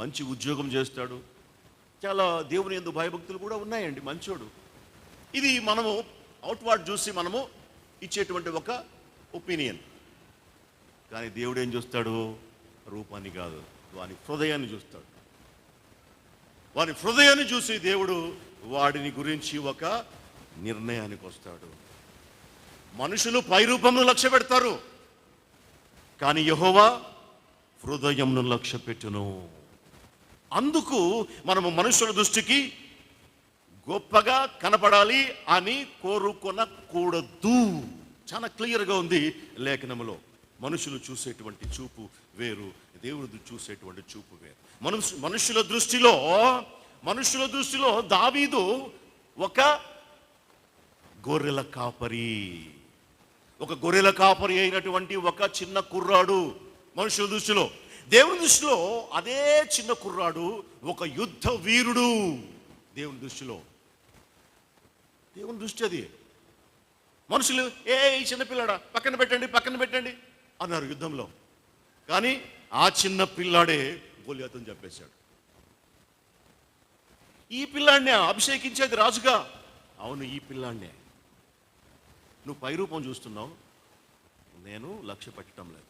మంచి ఉద్యోగం చేస్తాడు, చాలా దేవుని యందు భయభక్తులు కూడా ఉన్నాయండి, మంచోడు. ఇది మనము అవుట్వర్డ్ చూసి మనము ఇచ్చేటువంటి ఒక ఒపీనియన్. కానీ దేవుడు ఏం చూస్తాడు? రూపాన్ని కాదు, వాని హృదయాన్ని చూస్తాడు. వాని హృదయాన్ని చూసి దేవుడు వాడిని గురించి ఒక నిర్ణయానికి వస్తాడు. మనుషులు పై రూపంను లక్ష్య పెడతారు, కానీ యెహోవా హృదయంను లక్ష్య పెట్టును. అందుకు మనము మనుషుల దృష్టికి గొప్పగా కనపడాలి అని కోరుకొనకూడదు. చాలా క్లియర్గా ఉంది లేఖనములో. మనుషులు చూసేటువంటి చూపు వేరు, దేవుడు చూసేటువంటి చూపు వేరు. మనుషుల దృష్టిలో దావీదు ఒక గొర్రెల కాపరి అయినటువంటి ఒక చిన్న కుర్రాడు మనుషుల దృష్టిలో. దేవుని దృష్టిలో అదే చిన్న కుర్రాడు ఒక యుద్ధ వీరుడు. దేవుని దృష్టి అది. మనుషులు ఈ చిన్నపిల్లాడా పక్కన పెట్టండి అన్నారు యుద్ధంలో. కానీ ఆ చిన్న పిల్లాడే గొలియాతుని చంపేశాడు. ఈ పిల్లాడినే అభిషేకించేది రాజుగా. అవును, ఈ పిల్లాడినే. నువ్వు పై రూపం చూస్తున్నావు, నేను లక్ష్య పెట్టడం లేదు.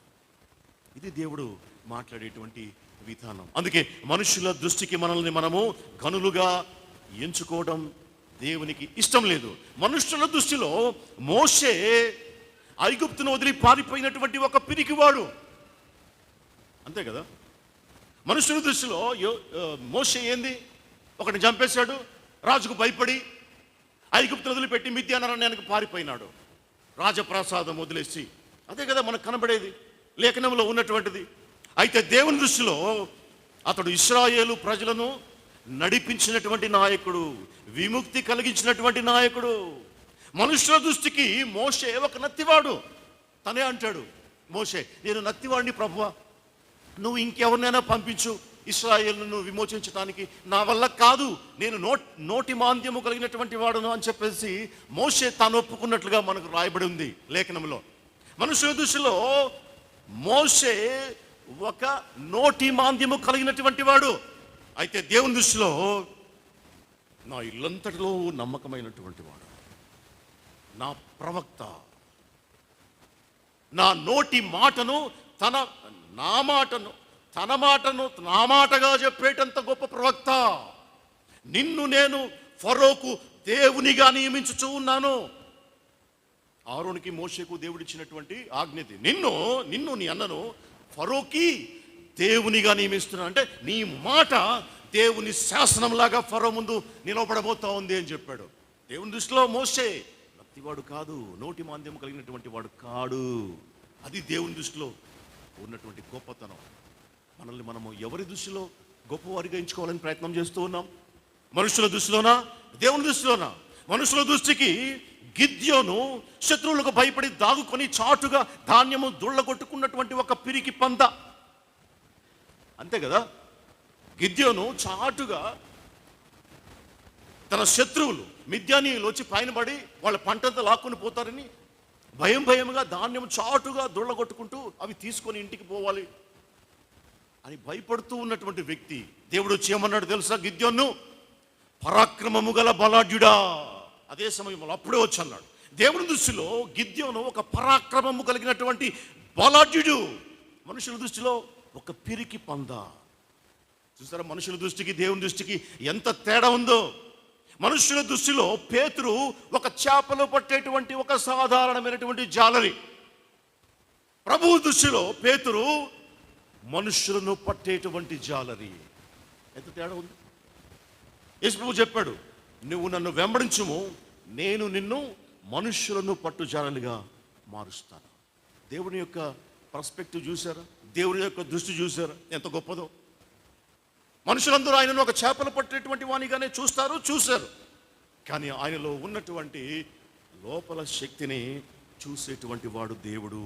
ఇది దేవుడు మాట్లాడేటువంటి విధానం. అందుకే మనుషుల దృష్టికి మనల్ని మనము గనులుగా ఎంచుకోవడం దేవునికి ఇష్టం లేదు. మనుషుల దృష్టిలో మోషే ఐగుప్తును వదిలి పారిపోయినటువంటి ఒక పిరికివాడు, అంతే కదా. మనుషుల దృష్టిలో మోషే ఏంది? ఒకటి చంపేశాడు, రాజుకు భయపడి ఐగుప్తును వదిలిపెట్టి మిద్యానారణ్యానికి పారిపోయినాడు, రాజప్రాసాదం వదిలేసి. అదే కదా మనకు కనబడేది, లేఖనంలో ఉన్నటువంటిది. అయితే దేవుని దృష్టిలో అతడు ఇశ్రాయేలు ప్రజలను నడిపించినటువంటి నాయకుడు, విముక్తి కలిగించినటువంటి నాయకుడు. మనుషుల దృష్టికి మోషే ఒక నత్తివాడు. తనే అంటాడు, మోషే, నేను నత్తివాడిని ప్రభువా, నువ్వు ఇంకెవరినైనా పంపించు ఇశ్రాయేలును విమోచించడానికి, నా వల్ల కాదు, నేను నోటి మాంద్యము కలిగినటువంటి వాడును అని చెప్పేసి మోషే తాను ఒప్పుకున్నట్లుగా మనకు రాయబడి ఉంది లేఖనంలో. మనుషుల దృష్టిలో మోషే ఒక నోటి మాంద్యము కలిగినటువంటి వాడు. అయితే దేవుని దృష్టిలో నా ఇల్లంతటిలో నమ్మకమైనటువంటి వాడు, నా ప్రవక్త, నా నోటి మాటను తన మాటగా చెప్పేటంత గొప్ప ప్రవక్త. నిన్ను నేను ఫరోకు దేవునిగా నియమించుచూ ఉన్నాను. ఆరోనుకి మోషేకు దేవుడిచ్చినటువంటి ఆజ్ఞది. నిన్ను నీ అన్నను ఫరోకి దేవునిగా నియమిస్తున్నా. అంటే నీ మాట దేవుని శాసనంలాగా ఫరో ముందు నిలబడబోతా ఉంది అని చెప్పాడు. దేవుని దృష్టిలో మోషే నత్తివాడు కాదు, నోటి మాంద్యం కలిగినటువంటి వాడు కాడు. అది దేవుని దృష్టిలో ఉన్నటువంటి గొప్పతనం. మనల్ని మనము ఎవరి దృష్టిలో గొప్పవారిగా ఎంచుకోవాలని ప్రయత్నం చేస్తూ ఉన్నాం? మనుషుల దృష్టిలోనా, దేవుని దృష్టిలోనా? మనుషుల దృష్టికి గిద్యోను శత్రువులకు భయపడి దాగుకొని చాటుగా ధాన్యము దుళ్ళగొట్టుకున్నటువంటి ఒక పిరికి పంద, అంతే కదా. గిద్యోను చాటుగా తన శత్రువులు మిద్యానీయులు వచ్చి పైన పడి వాళ్ళ పంటంతా లాక్కొని పోతారని భయంగా ధాన్యం చాటుగా దొళ్ళగొట్టుకుంటూ అవి తీసుకొని ఇంటికి పోవాలి అని భయపడుతూ ఉన్నటువంటి వ్యక్తి దేవుడు వచ్చి ఏమన్నాడు తెలుసా? గిద్యోను, పరాక్రమము గల బలాఢ్యుడా. అదే సమయంలో అప్పుడే వచ్చి అన్నాడు. దేవుని దృష్టిలో గిద్యోను ఒక పరాక్రమము కలిగినటువంటి బలాఢ్యుడు, మనుషుల దృష్టిలో ఒక పిరికి పంద. చూసారా మనుషుల దృష్టికి దేవుని దృష్టికి ఎంత తేడా ఉందో? మనుషుల దృష్టిలో పేతురు ఒక చేపలు పట్టేటువంటి ఒక సాధారణమైనటువంటి జాలరి. ప్రభువు దృష్టిలో పేతురు మనుషులను పట్టేటువంటి జాలరి. ఎంత తేడా ఉంది? యేసు ప్రభు చెప్పాడు, నువ్వు నన్ను వెంబడించుము, నేను నిన్ను మనుషులను పట్టు జాలరిగా మారుస్తాను. దేవుని యొక్క పర్స్పెక్టివ్ చూసారా? దేవుని యొక్క దృష్టి చూసారా ఎంత గొప్పదో? మనుషులందరూ ఆయనను ఒక చేపలు పట్టేటువంటి వానిగానే చూశారు. కానీ ఆయనలో ఉన్నటువంటి లోపల శక్తిని చూసేటువంటి వాడు దేవుడు.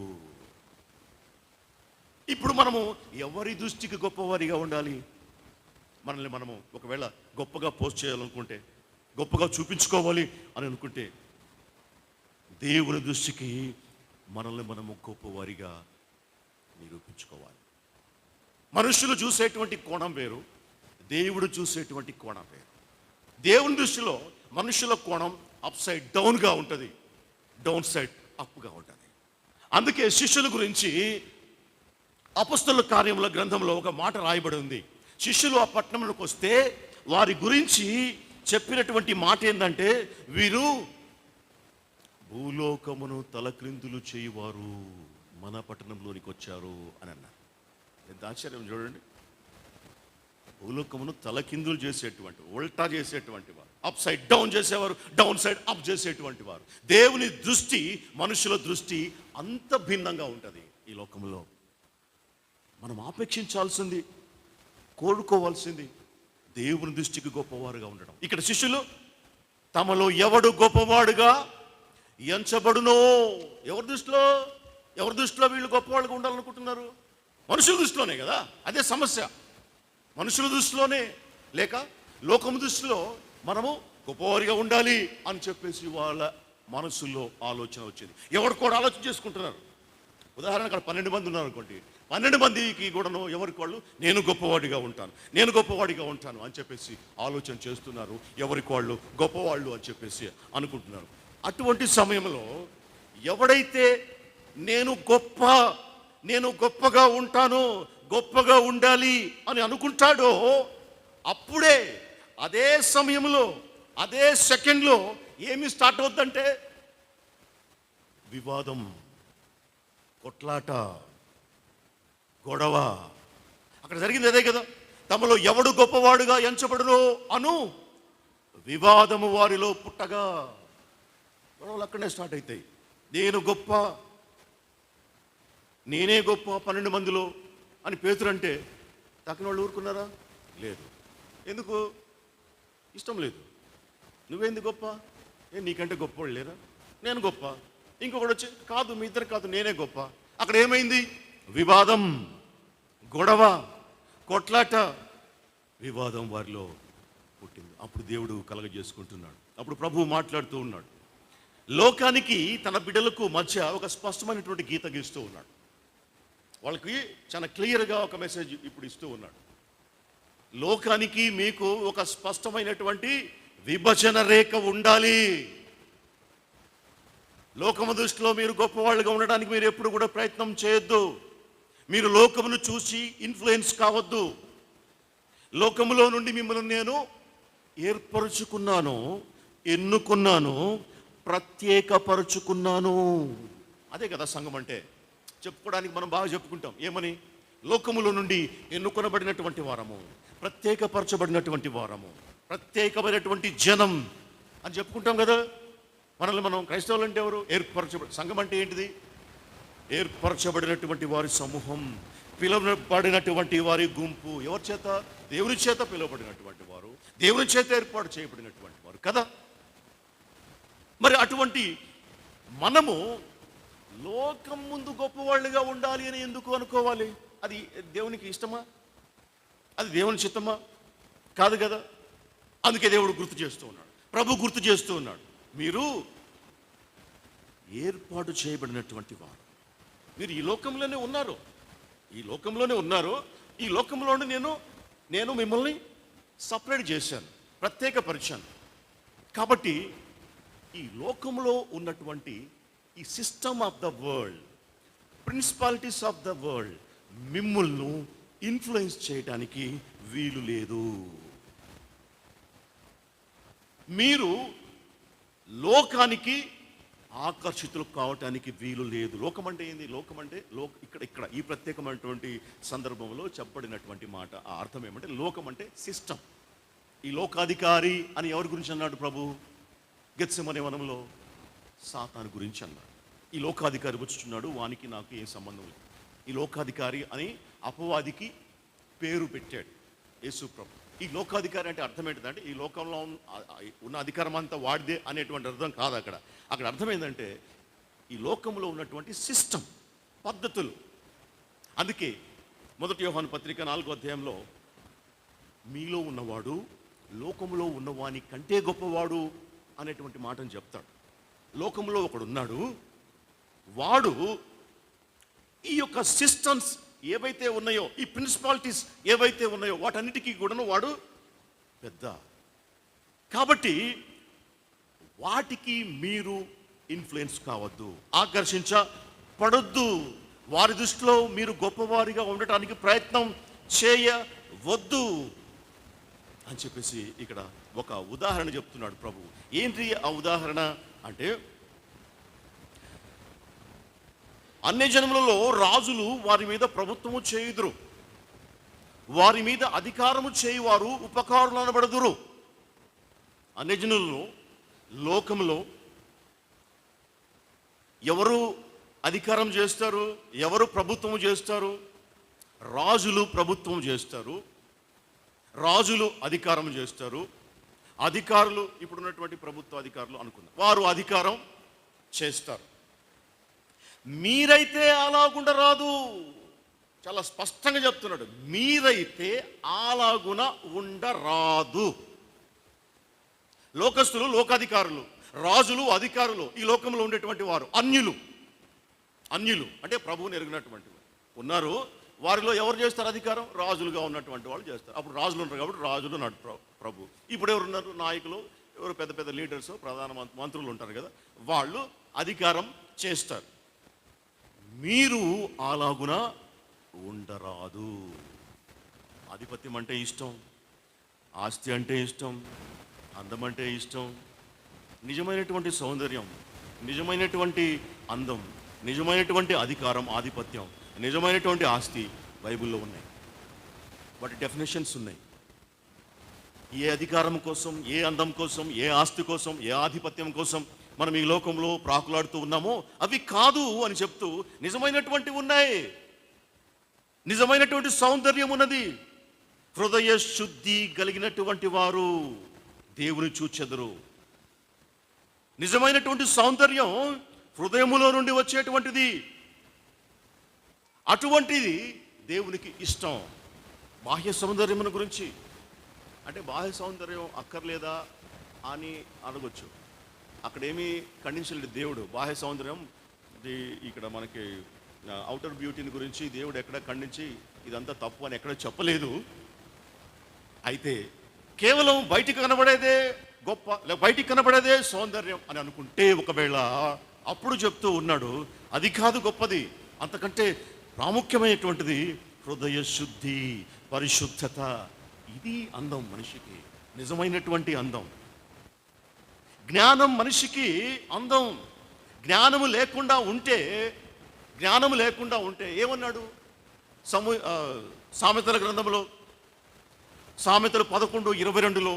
ఇప్పుడు మనము ఎవరి దృష్టికి గొప్పవారిగా ఉండాలి? మనల్ని మనము ఒకవేళ గొప్పగా పోస్ట్ చేయాలనుకుంటే, గొప్పగా చూపించుకోవాలి అని అనుకుంటే, దేవుని దృష్టికి మనల్ని మనము గొప్పవారిగా నిరూపించుకోవాలి. మనుషులు చూసేటువంటి కోణం వేరు, దేవుడు చూసేటువంటి కోణం వేరు. దేవుని దృష్టిలో మనుషుల కోణం అప్ సైడ్ డౌన్గా ఉంటుంది, డౌన్ సైడ్ అప్గా ఉంటుంది. అందుకే శిష్యుల గురించి అపొస్తలుల కార్యముల గ్రంథంలో ఒక మాట రాయబడి ఉంది. శిష్యులు ఆ పట్టణంలోకి వస్తే వారి గురించి చెప్పినటువంటి మాట ఏంటంటే, వీరు భూలోకమును తలక్రిందులు చేయువారు మన పట్టణంలోనికి వచ్చారు అని అన్నారు. ఎంత ఆశ్చర్యం చూడండి. భూలోకమును తలకిందులు చేసేటువంటి, ఉల్టా చేసేటువంటి వారు, అప్ సైడ్ డౌన్ చేసేవారు, డౌన్ సైడ్ అప్ చేసేటువంటి వారు. దేవుని దృష్టి మనుషుల దృష్టి అంత భిన్నంగా ఉంటుంది. ఈ లోకంలో మనం ఆపేక్షించాల్సింది, కోరుకోవాల్సింది దేవుని దృష్టికి గొప్పవారుగా ఉండడం. ఇక్కడ శిష్యులు తమలో ఎవడు గొప్పవాడుగా ఎంచబడునో, ఎవరి దృష్టిలో వీళ్ళు గొప్పవాళ్ళుగా ఉండాలనుకుంటున్నారు? మనుషుల దృష్టిలోనే కదా. అదే సమస్య. మనుషుల దృష్టిలోనే లేక లోకము దృష్టిలో మనము గొప్పవారిగా ఉండాలి అని చెప్పేసి వాళ్ళ మనసులో ఆలోచన వచ్చింది. ఎవరు కూడా ఆలోచన చేసుకుంటున్నారు. ఉదాహరణ అక్కడ 12 మంది ఉన్నారు అనుకోండి, 12 మందికి కూడాను ఎవరికి వాళ్ళు నేను గొప్పవాడిగా ఉంటాను అని చెప్పేసి ఆలోచన చేస్తున్నారు. ఎవరికి వాళ్ళు గొప్పవాళ్ళు అని చెప్పేసి అనుకుంటున్నారు. అటువంటి సమయంలో ఎవడైతే నేను గొప్పగా ఉంటాను, గొప్పగా ఉండాలి అని అనుకుంటాడో, అప్పుడే అదే సమయంలో అదే సెకండ్లో ఏమి స్టార్ట్ అవుద్దంటే వివాదం, కొట్లాట, గొడవ. అక్కడ జరిగింది అదే కదా. తమలో ఎవడు గొప్పవాడుగా ఎంచబడునో అను వివాదము వారిలో పుట్టగా, గొడవలు అక్కడనే స్టార్ట్ అవుతాయి. నేనే గొప్ప 12 మందిలో అని పేతురు అంటే తక్కిన వాళ్ళు ఊరుకున్నారా? లేదు. ఎందుకు? ఇష్టం లేదు. నువ్వేంది గొప్ప? నీకంటే గొప్ప వాళ్ళు లేరా? నేను గొప్ప. ఇంకొకటి వచ్చి కాదు, మీ ఇద్దరు కాదు, నేనే గొప్ప. అక్కడ ఏమైంది? వివాదం, గొడవ, కొట్లాట, వివాదం వారిలో పుట్టింది. అప్పుడు దేవుడు కలగజేసుకుంటున్నాడు. అప్పుడు ప్రభువు మాట్లాడుతూ ఉన్నాడు. లోకానికి తన బిడ్డలకు మధ్య ఒక స్పష్టమైనటువంటి గీత గీస్తూ ఉన్నాడు. వాళ్ళకి చాలా క్లియర్గా ఒక మెసేజ్ ఇప్పుడు ఇస్తూ ఉన్నాడు. లోకానికి మీకు ఒక స్పష్టమైనటువంటి విభజన రేఖ ఉండాలి. లోకము దృష్టిలో మీరు గొప్పవాళ్ళుగా ఉండడానికి మీరు ఎప్పుడు కూడా ప్రయత్నం చేయొద్దు. మీరు లోకమును చూసి ఇన్ఫ్లుయెన్స్ కావద్దు. లోకములో నుండి మిమ్మల్ని నేను ఏర్పరచుకున్నాను, ఎన్నుకున్నాను, ప్రత్యేకపరుచుకున్నాను. అదే కదా సంఘం అంటే. చెప్పుకోవడానికి మనం బాగా చెప్పుకుంటాం. ఏమని? లోకములో నుండి ఎన్నుకొనబడినటువంటి వారము, ప్రత్యేకపరచబడినటువంటి వారము, ప్రత్యేకమైనటువంటి జనం అని చెప్పుకుంటాం కదా. మనల్ని మనం క్రైస్తవులు అంటే ఎవరు? సంఘం అంటే ఏంటిది? ఏర్పరచబడినటువంటి వారి సమూహం, పిలువబడినటువంటి వారి గుంపు. ఎవరి చేత? దేవుని చేత పిలువబడినటువంటి వారు, దేవుని చేత ఏర్పాటు చేయబడినటువంటి వారు కదా. మరి అటువంటి మనము లోకం ముందు గొప్పవాళ్ళుగా ఉండాలి అని ఎందుకు అనుకోవాలి? అది దేవునికి ఇష్టమా? అది దేవుని చిత్తమా? కాదు కదా. అందుకే దేవుడు గుర్తు చేస్తూ ఉన్నాడు, ప్రభు గుర్తు చేస్తూ ఉన్నాడు, మీరు ఏర్పాటు చేయబడినటువంటి వారు, మీరు ఈ లోకంలోనే ఉన్నారు, ఈ లోకంలోనే ఉన్నారు. ఈ లోకంలోనే నేను మిమ్మల్ని సపరేట్ చేశాను, ప్రత్యేకపరిచాను. కాబట్టి ఈ లోకంలో ఉన్నటువంటి ఈ system of the world, principalities of the world మిమ్మల్ని ఇన్ఫ్లుయెన్స్ చేయడానికి వీలు లేదు. మీరు లోకానికి ఆకర్షితులు కావటానికి వీలు లేదు. లోకం అంటే ఏంది? లోకం అంటే ఇక్కడ ఈ ప్రత్యేకమైనటువంటి సందర్భంలో చెప్పబడినటువంటి మాట, ఆ అర్థం ఏమంటే లోకం అంటే సిస్టమ్. ఈ లోకాధికారి అని ఎవరి గురించి అన్నాడు ప్రభు? గెత్సెమనే వనంలో సాతాను గురించి అన్నాడు. ఈ లోకాధికారి వచ్చుచున్నాడు, వానికి నాకు ఏం సంబంధం లేదు. ఈ లోకాధికారి అని అపవాదికి పేరు పెట్టాడు యేసు ప్రభు. ఈ లోకాధికారి అంటే అర్థం ఏంటంటే ఈ లోకంలో ఉన్న అధికారం అంతా వాడిదే అనేటువంటి అర్థం కాదు. అక్కడ అర్థం ఏంటంటే ఈ లోకంలో ఉన్నటువంటి సిస్టమ్, పద్ధతులు. అందుకే 1 యోహాను పత్రిక 4వ అధ్యాయంలో మీలో ఉన్నవాడు లోకంలో ఉన్నవాని కంటే గొప్పవాడు అనేటువంటి మాటను చెప్తాడు. లోకంలో ఒకడున్నాడు, వాడు ఈ యొక్క సిస్టమ్స్ ఏవైతే ఉన్నాయో, ఈ ప్రిన్సిపాలిటీస్ ఏవైతే ఉన్నాయో వాటన్నిటికీ కూడాను వాడు పెద్ద. కాబట్టి వాటికి మీరు ఇన్ఫ్లుయెన్స్ కావద్దు, ఆకర్షించబడొద్దు. వారి దృష్టిలో మీరు గొప్పవారిగా ఉండటానికి ప్రయత్నం చేయవద్దు అని చెప్పేసి ఇక్కడ ఒక ఉదాహరణ చెప్తున్నాడు ప్రభు. ఏంటి ఆ ఉదాహరణ అంటే, అన్య జనములలో రాజులు వారి మీద ప్రభుత్వము చేయుదురు, వారి మీద అధికారము చేయువారు ఉపకారులు అనబడుదురు. అన్య జనులలో లోకంలో ఎవరు అధికారం చేస్తారు? ఎవరు ప్రభుత్వం చేస్తారు? రాజులు ప్రభుత్వం చేస్తారు, రాజులు అధికారం చేస్తారు. అధికారులు ఇప్పుడున్నటువంటి ప్రభుత్వ అధికారులు అనుకుందాం, వారు అధికారం చేస్తారు. మీరైతే అలాగుండ రాదు. చాలా స్పష్టంగా చెప్తున్నాడు, మీరైతే అలాగున ఉండరాదు. లోకస్తులు, లోకాధికారులు, రాజులు, అధికారులు, ఈ లోకంలో ఉండేటువంటి వారు అన్యులు అంటే ప్రభువుని ఎరిగినటువంటి ఉన్నారు. వారిలో ఎవరు చేస్తారు అధికారం? రాజులుగా ఉన్నటువంటి వాళ్ళు చేస్తారు. అప్పుడు రాజులు ఉంటారు కాబట్టి రాజులు నాడు ప్రభు. ఇప్పుడు ఎవరు ఉన్నారు? నాయకులు, ఎవరు పెద్ద పెద్ద లీడర్స్, ప్రధాన మంత్రులు ఉంటారు కదా, వాళ్ళు అధికారం చేస్తారు. మీరు అలాగున ఉండరాదు. ఆధిపత్యం అంటే ఇష్టం, ఆస్తి అంటే ఇష్టం, అందం అంటే ఇష్టం, నిజమైనటువంటి సౌందర్యం, నిజమైనటువంటి అందం, నిజమైనటువంటి అధికారం, ఆధిపత్యం, నిజమైనటువంటి ఆస్తి బైబిల్లో ఉన్నాయి. వాటి డెఫినేషన్స్ ఉన్నాయి. ఏ అధికారం కోసం, ఏ అందం కోసం, ఏ ఆస్తి కోసం, ఏ ఆధిపత్యం కోసం మనం ఈ లోకంలో ప్రాకులాడుతూ ఉన్నామో అవి కాదు అని చెప్తూ నిజమైనటువంటి ఉన్నాయి. నిజమైనటువంటి సౌందర్యం ఉన్నది. హృదయ శుద్ధి కలిగినటువంటి వారు దేవుని చూచెదరు. నిజమైనటువంటి సౌందర్యం హృదయములో నుండి వచ్చేటువంటిది. అటువంటిది దేవునికి ఇష్టం. బాహ్య సౌందర్యమును గురించి అంటే బాహ్య సౌందర్యం అక్కర్లేదా అని అడగొచ్చు. అక్కడేమీ ఖండించలేడు దేవుడు. బాహ్య సౌందర్యం ఇక్కడ మనకి అవుటర్ బ్యూటీని గురించి దేవుడు ఎక్కడ ఖండించి ఇదంతా తప్పు అని ఎక్కడ చెప్పలేదు. అయితే కేవలం బయటికి కనబడేదే గొప్ప, బయటికి కనబడేదే సౌందర్యం అని అనుకుంటే ఒకవేళ అప్పుడు చెప్తూ ఉన్నాడు, అది కాదు గొప్పది, అంతకంటే ప్రాముఖ్యమైనటువంటిది హృదయ శుద్ధి, పరిశుద్ధత. ఇది అందం మనిషికి, నిజమైనటువంటి అందం. జ్ఞానం మనిషికి అందం. జ్ఞానము లేకుండా ఉంటే ఏమన్నాడు సామెతల గ్రంథంలో, సామెతలు 11:22లో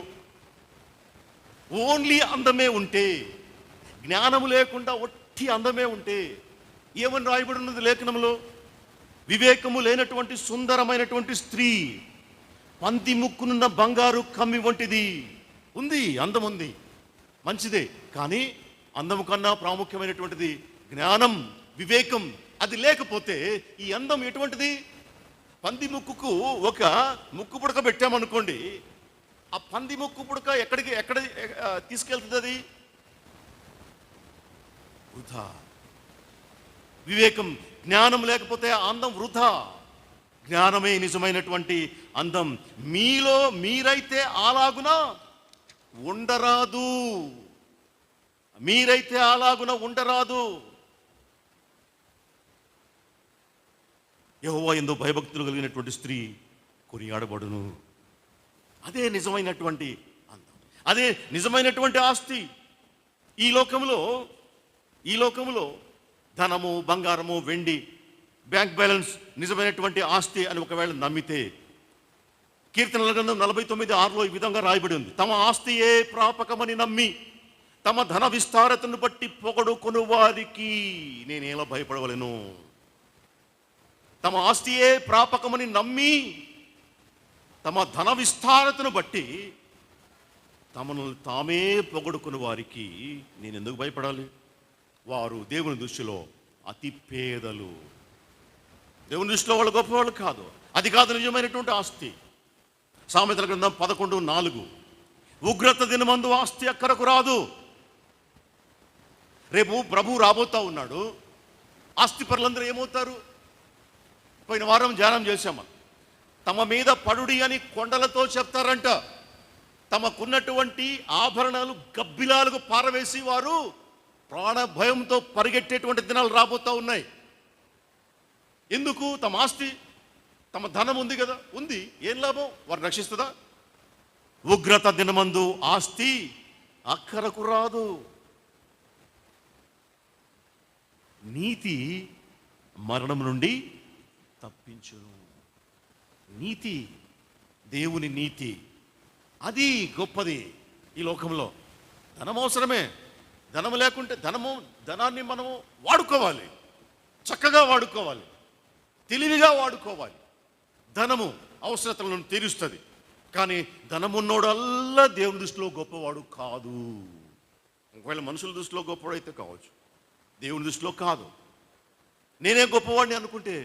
ఓన్లీ అందమే ఉంటే, జ్ఞానము లేకుండా ఒట్టి అందమే ఉంటే ఏమని రాయబడి ఉన్నది లేఖనంలో? వివేకము లేనటువంటి సుందరమైనటువంటి స్త్రీ పంది ముక్కునున్న బంగారు కమ్మి వంటిది. ఉంది, అందం ఉంది, మంచిదే. కానీ అందము కన్నా ప్రాముఖ్యమైనటువంటిది జ్ఞానం, వివేకం. అది లేకపోతే ఈ అందం ఎటువంటిది? పంది ముక్కుకు ఒక ముక్కు పుడక పెట్టామనుకోండి, ఆ పంది ముక్కు పుడక ఎక్కడ తీసుకెళ్తుంది? అది వృధా. వివేకం, జ్ఞానం లేకపోతే అందం వృధా. జ్ఞానమే నిజమైనటువంటి అందం. మీరైతే అలాగున ఉండరాదు. మీరైతే అలాగున ఉండరాదు. యెహోవా యందు భయభక్తులు కలిగినటువంటి స్త్రీ కొనియాడబడును. అదే నిజమైనటువంటి అందం, అదే నిజమైనటువంటి ఆస్తి. ఈ లోకములో ధనము, బంగారము, వెండి, బ్యాంక్ బ్యాలెన్స్ నిజమైనటువంటి ఆస్తి అని ఒకవేళ నమ్మితే, కీర్తనల గ్రంథం 49:6 ఈ విధంగా రాయబడి ఉంది: తమ ఆస్తియే ప్రాపకమని నమ్మి తమ ధన విస్తారతను బట్టి పొగడుకొను వారికి నేనేలా భయపడవలెను. తమ ఆస్తియే ప్రాపకమని నమ్మి తమ ధన విస్తారతను బట్టి తమను తామే పొగడుకుని వారికి నేను ఎందుకు భయపడాలి? వారు దేవుని దృష్టిలో అతి పేదలు. దేవుని దృష్టిలో వాళ్ళు గొప్పవాళ్ళు కాదు. అది కాదు నిజమైనటువంటి ఆస్తి. సామెతల గ్రంథం 11:4 ఉగ్రత దినమందు ఆస్తి అక్కరకు రాదు. రేపు ప్రభు రాబోతా ఉన్నాడు. ఆస్తి పరులందరూ ఏమవుతారు? పోయిన వారం ధ్యానం చేశాము. తమ మీద పడుడి అని కొండలతో చెప్తారంట. తమకున్నటువంటి ఆభరణాలు గబ్బిలాలకు పారవేసి వారు ప్రాణ భయంతో పరిగెట్టేటువంటి దినాలు రాబోతూ ఉన్నాయి. ఎందుకు? తమ ఆస్తి, తమ ధనం ఉంది కదా, ఉంది. ఏం లాభం? వారు రక్షిస్తుందా? ఉగ్రత దినమందు ఆస్తి అక్కరకు రాదు. నీతి మరణం నుండి తప్పించును. నీతి, దేవుని నీతి, అది గొప్పది ఈ లోకంలో. ధనం అవసరమే. ధనం లేకుంటే ధనాన్ని మనము వాడుకోవాలి, చక్కగా వాడుకోవాలి, తెలివిగా వాడుకోవాలి. ధనము అవసరతలను తీరుస్తుంది. కానీ ధనమున్నోడల్లా దేవుని దృష్టిలో గొప్పవాడు కాదు. ఒకవేళ మనుషుల దృష్టిలో గొప్పవాడైతే కావచ్చు, దేవుని దృష్టిలో కాదు. నేనే గొప్పవాడిని అనుకుంటే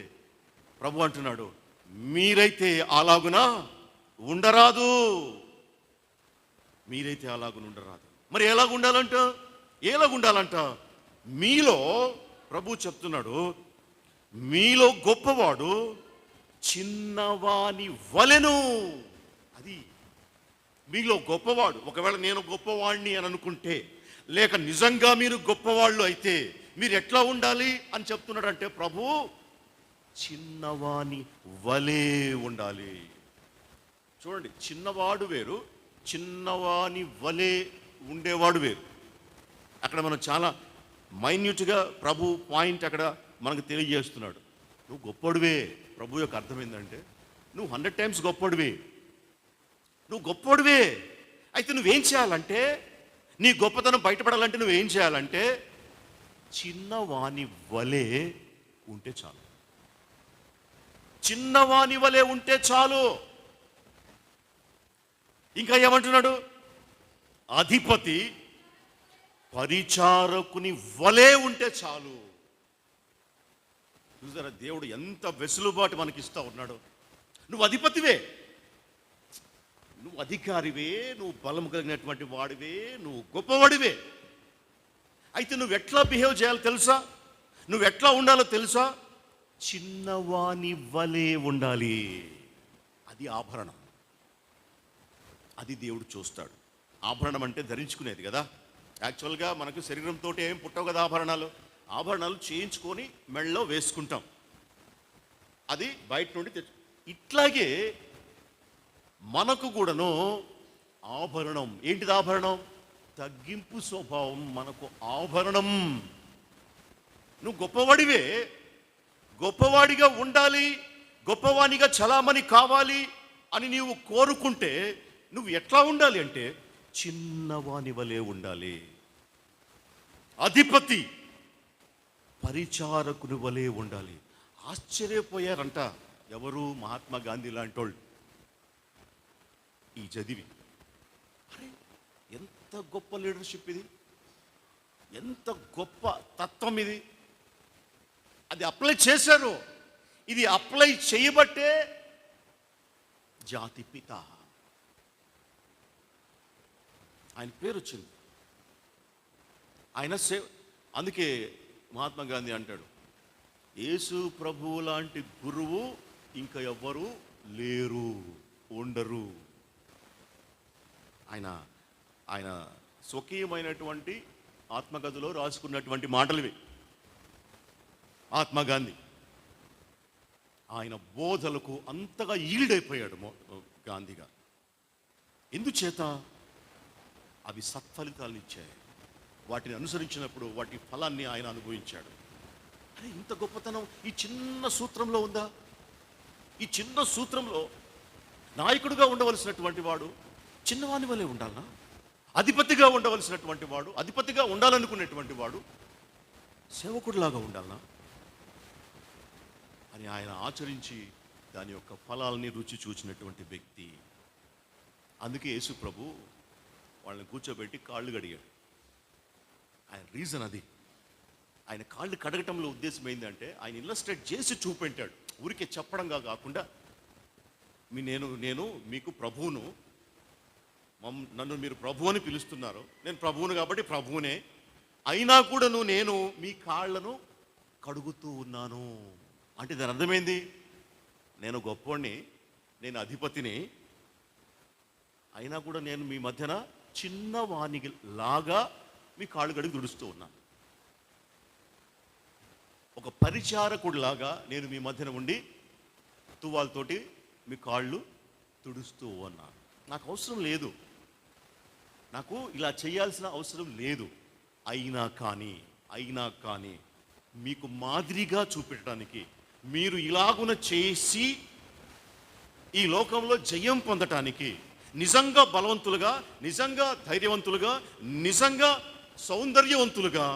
ప్రభు అంటున్నాడు, మీరైతే అలాగున ఉండరాదు. మీరైతే అలాగున ఉండరాదు. మరి ఎలాగుండాలంట? మీలో ప్రభు చెప్తున్నాడు, మీలో గొప్పవాడు చిన్నవాని వలెను. అది మీలో గొప్పవాడు. ఒకవేళ నేను గొప్పవాడిని అని అనుకుంటే, లేక నిజంగా మీరు గొప్పవాళ్ళు అయితే మీరు ఎట్లా ఉండాలి అని చెప్తున్నాడంటే ప్రభు, చిన్నవాని వలే ఉండాలి. చూడండి, చిన్నవాడు వేరు, చిన్నవాని వలే ఉండేవాడు వేరు. అక్కడ మనం చాలా మైన్యూట్గా ప్రభు పాయింట్ అక్కడ మనకు తెలియజేస్తున్నాడు. నువ్వు గొప్పడివే. ప్రభు యొక్క అర్థం ఏంటంటే, నువ్వు 100 times గొప్పడివే. నువ్వు గొప్పడివే. అయితే నువ్వేం చేయాలంటే, నీ గొప్పతనం బయటపడాలంటే నువ్వేం చేయాలంటే, చిన్నవాని వలే ఉంటే చాలు. చిన్నవాని వలే ఉంటే చాలు. ఇంకా ఏమంటున్నాడు? అధిపతి పరిచారకుని వలే ఉంటే చాలు. చూసారా దేవుడు ఎంత వెసులుబాటు మనకి ఇస్తా ఉన్నాడు. నువ్వు అధిపతివే, నువ్వు అధికారివే, నువ్వు బలం కలిగినటువంటి వాడివే, నువ్వు గొప్పవాడివే. అయితే నువ్వు ఎట్లా బిహేవ్ చేయాలో తెలుసా? నువ్వు ఎట్లా ఉండాలో తెలుసా? చిన్నవాని వలే ఉండాలి. అది ఆభరణం. అది దేవుడు చూస్తాడు. ఆభరణం అంటే ధరించుకునేది కదా. యాక్చువల్గా మనకు శరీరంతో ఏం పుట్టవు కదా ఆభరణాలు చేయించుకొని మెళ్ళలో వేసుకుంటాం. అది బయట నుండి ఇట్లాగే మనకు కూడాను ఆభరణం. ఏంటిది ఆభరణం? తగ్గింపు స్వభావం మనకు ఆభరణం. నువ్వు గొప్పవాడివే, గొప్పవాడిగా ఉండాలి, గొప్పవాడిగా చలామణి కావాలి అని నీవు కోరుకుంటే నువ్వు ఎట్లా ఉండాలి అంటే చిన్నవాని వలె ఉండాలి. అధిపతి పరిచారకుని వలె ఉండాలి. ఆశ్చర్యపోయారంట ఎవరు? మహాత్మా గాంధీ లాంటి వాళ్ళు ఈ చదివి, అరే ఎంత గొప్ప లీడర్షిప్ ఇది, ఎంత గొప్ప తత్వం ఇది. అది అప్లై చేశారు. ఇది అప్లై చేయబట్టే జాతి పిత, ఆయన పేరు వచ్చింది. ఆయన అందుకే మహాత్మా గాంధీ అంటాడు, యేసు ప్రభువు లాంటి గురువు ఇంకా ఎవ్వరూ లేరు, ఉండరు. ఆయన ఆయన స్వకీయమైనటువంటి ఆత్మకథలో రాసుకున్నటువంటి మాటలు ఇవి. మహాత్మా గాంధీ ఆయన బోధలకు అంతగా ఈల్డైపోయాడు గాంధీ గారు. ఎందుచేత? అవి సత్ఫలితాలను ఇచ్చాయి. వాటిని అనుసరించినప్పుడు వాటి ఫలాన్ని ఆయన అనుభవించాడు. అరే, ఇంత గొప్పతనం ఈ చిన్న సూత్రంలో ఉందా? ఈ చిన్న సూత్రంలో నాయకుడిగా ఉండవలసినటువంటి వాడు చిన్నవాని వలె ఉండాలనా? అధిపతిగా ఉండవలసినటువంటి వాడు, అధిపతిగా ఉండాలనుకునేటువంటి వాడు సేవకుడిలాగా ఉండాలనా అని ఆయన ఆచరించి దాని యొక్క ఫలాలని రుచి చూచినటువంటి వ్యక్తి. అందుకే యేసు ప్రభు వాళ్ళని కూర్చోబెట్టి కాళ్ళు కడిగాడు. ఆయన రీజన్ అది. ఆయన కాళ్ళు కడగటంలో ఉద్దేశం ఏంటంటే ఆయన ఇల్లస్ట్రేట్ చేసి చూపెట్టాడు. ఊరికే చెప్పడంగా కాకుండా, నేను మీకు ప్రభువును, నన్ను మీరు ప్రభు అని పిలుస్తున్నారు, నేను ప్రభువును కాబట్టి ప్రభువునే, అయినా కూడా నేను మీ కాళ్ళను కడుగుతూ ఉన్నాను అంటే దాని అర్థమైంది, నేను గొప్పోడిని, నేను అధిపతిని, అయినా కూడా నేను మీ మధ్యన చిన్నవాణి లాగా మీ కాళ్ళు కడిగి తుడుస్తూ ఉన్నాను. ఒక పరిచారకుడిలాగా నేను మీ మధ్యన ఉండి తువ్వాలతోటి మీ కాళ్ళు తుడుస్తూ ఉన్నాను. నాకు అవసరం లేదు, నాకు ఇలా చేయాల్సిన అవసరం లేదు. అయినా కానీ మీకు మాదిరిగా చూపెట్టడానికి, మీరు ఇలాగున చేసి ఈ లోకంలో జయం పొందటానికి, నిజంగా బలవంతులుగా, నిజంగా ధైర్యవంతులుగా, నిజంగా సౌందర్యవంతులుగా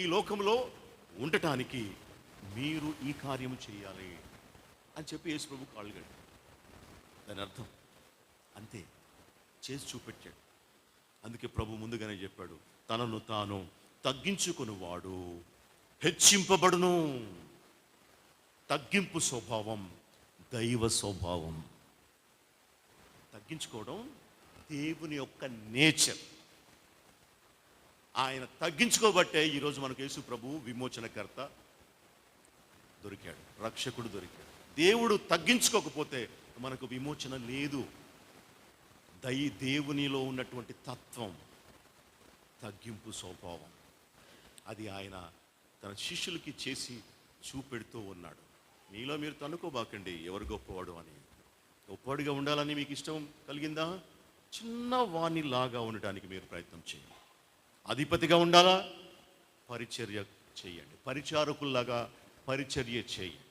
ఈ లోకంలో ఉండటానికి మీరు ఈ కార్యము చేయాలి అని చెప్పి యేసు ప్రభు కాళ్ళు కడిగాడు. దాని అర్థం అంతే, చేసి చూపెట్టాడు. అందుకే ప్రభు ముందుగానే చెప్పాడు, తనను తాను తగ్గించుకునివాడు హెచ్చింపబడును. తగ్గింపు స్వభావం దైవ స్వభావం. తగ్గించుకోవడం దేవుని యొక్క నేచర్. ఆయన తగ్గించుకోబట్టే ఈరోజు మనకు యేసు ప్రభు విమోచనకర్త దొరికాడు, రక్షకుడు దొరికాడు. దేవుడు తగ్గించుకోకపోతే మనకు విమోచన లేదు. దేవునిలో ఉన్నటువంటి తత్వం తగ్గింపు స్వభావం, అది ఆయన తన శిష్యులకి చేసి చూపెడుతూ ఉన్నాడు. మీలో మీరు తనుకోబాకండి ఎవరు గొప్పవాడు అని. గొప్పవాడిగా ఉండాలని మీకు ఇష్టం కలిగిందా? చిన్న వాణిలాగా ఉండటానికి మీరు ప్రయత్నం చేయండి. అధిపతిగా ఉండాలా? పరిచర్య చేయండి, పరిచారకుల్లాగా పరిచర్య చేయండి.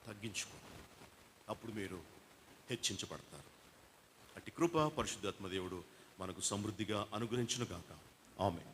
తగ్గించుకోండి, అప్పుడు మీరు హెచ్చించబడతారు. అట్టి కృప పరిశుద్ధాత్మ దేవుడు మనకు సమృద్ధిగా అనుగ్రహించును గాక. ఆమేన్.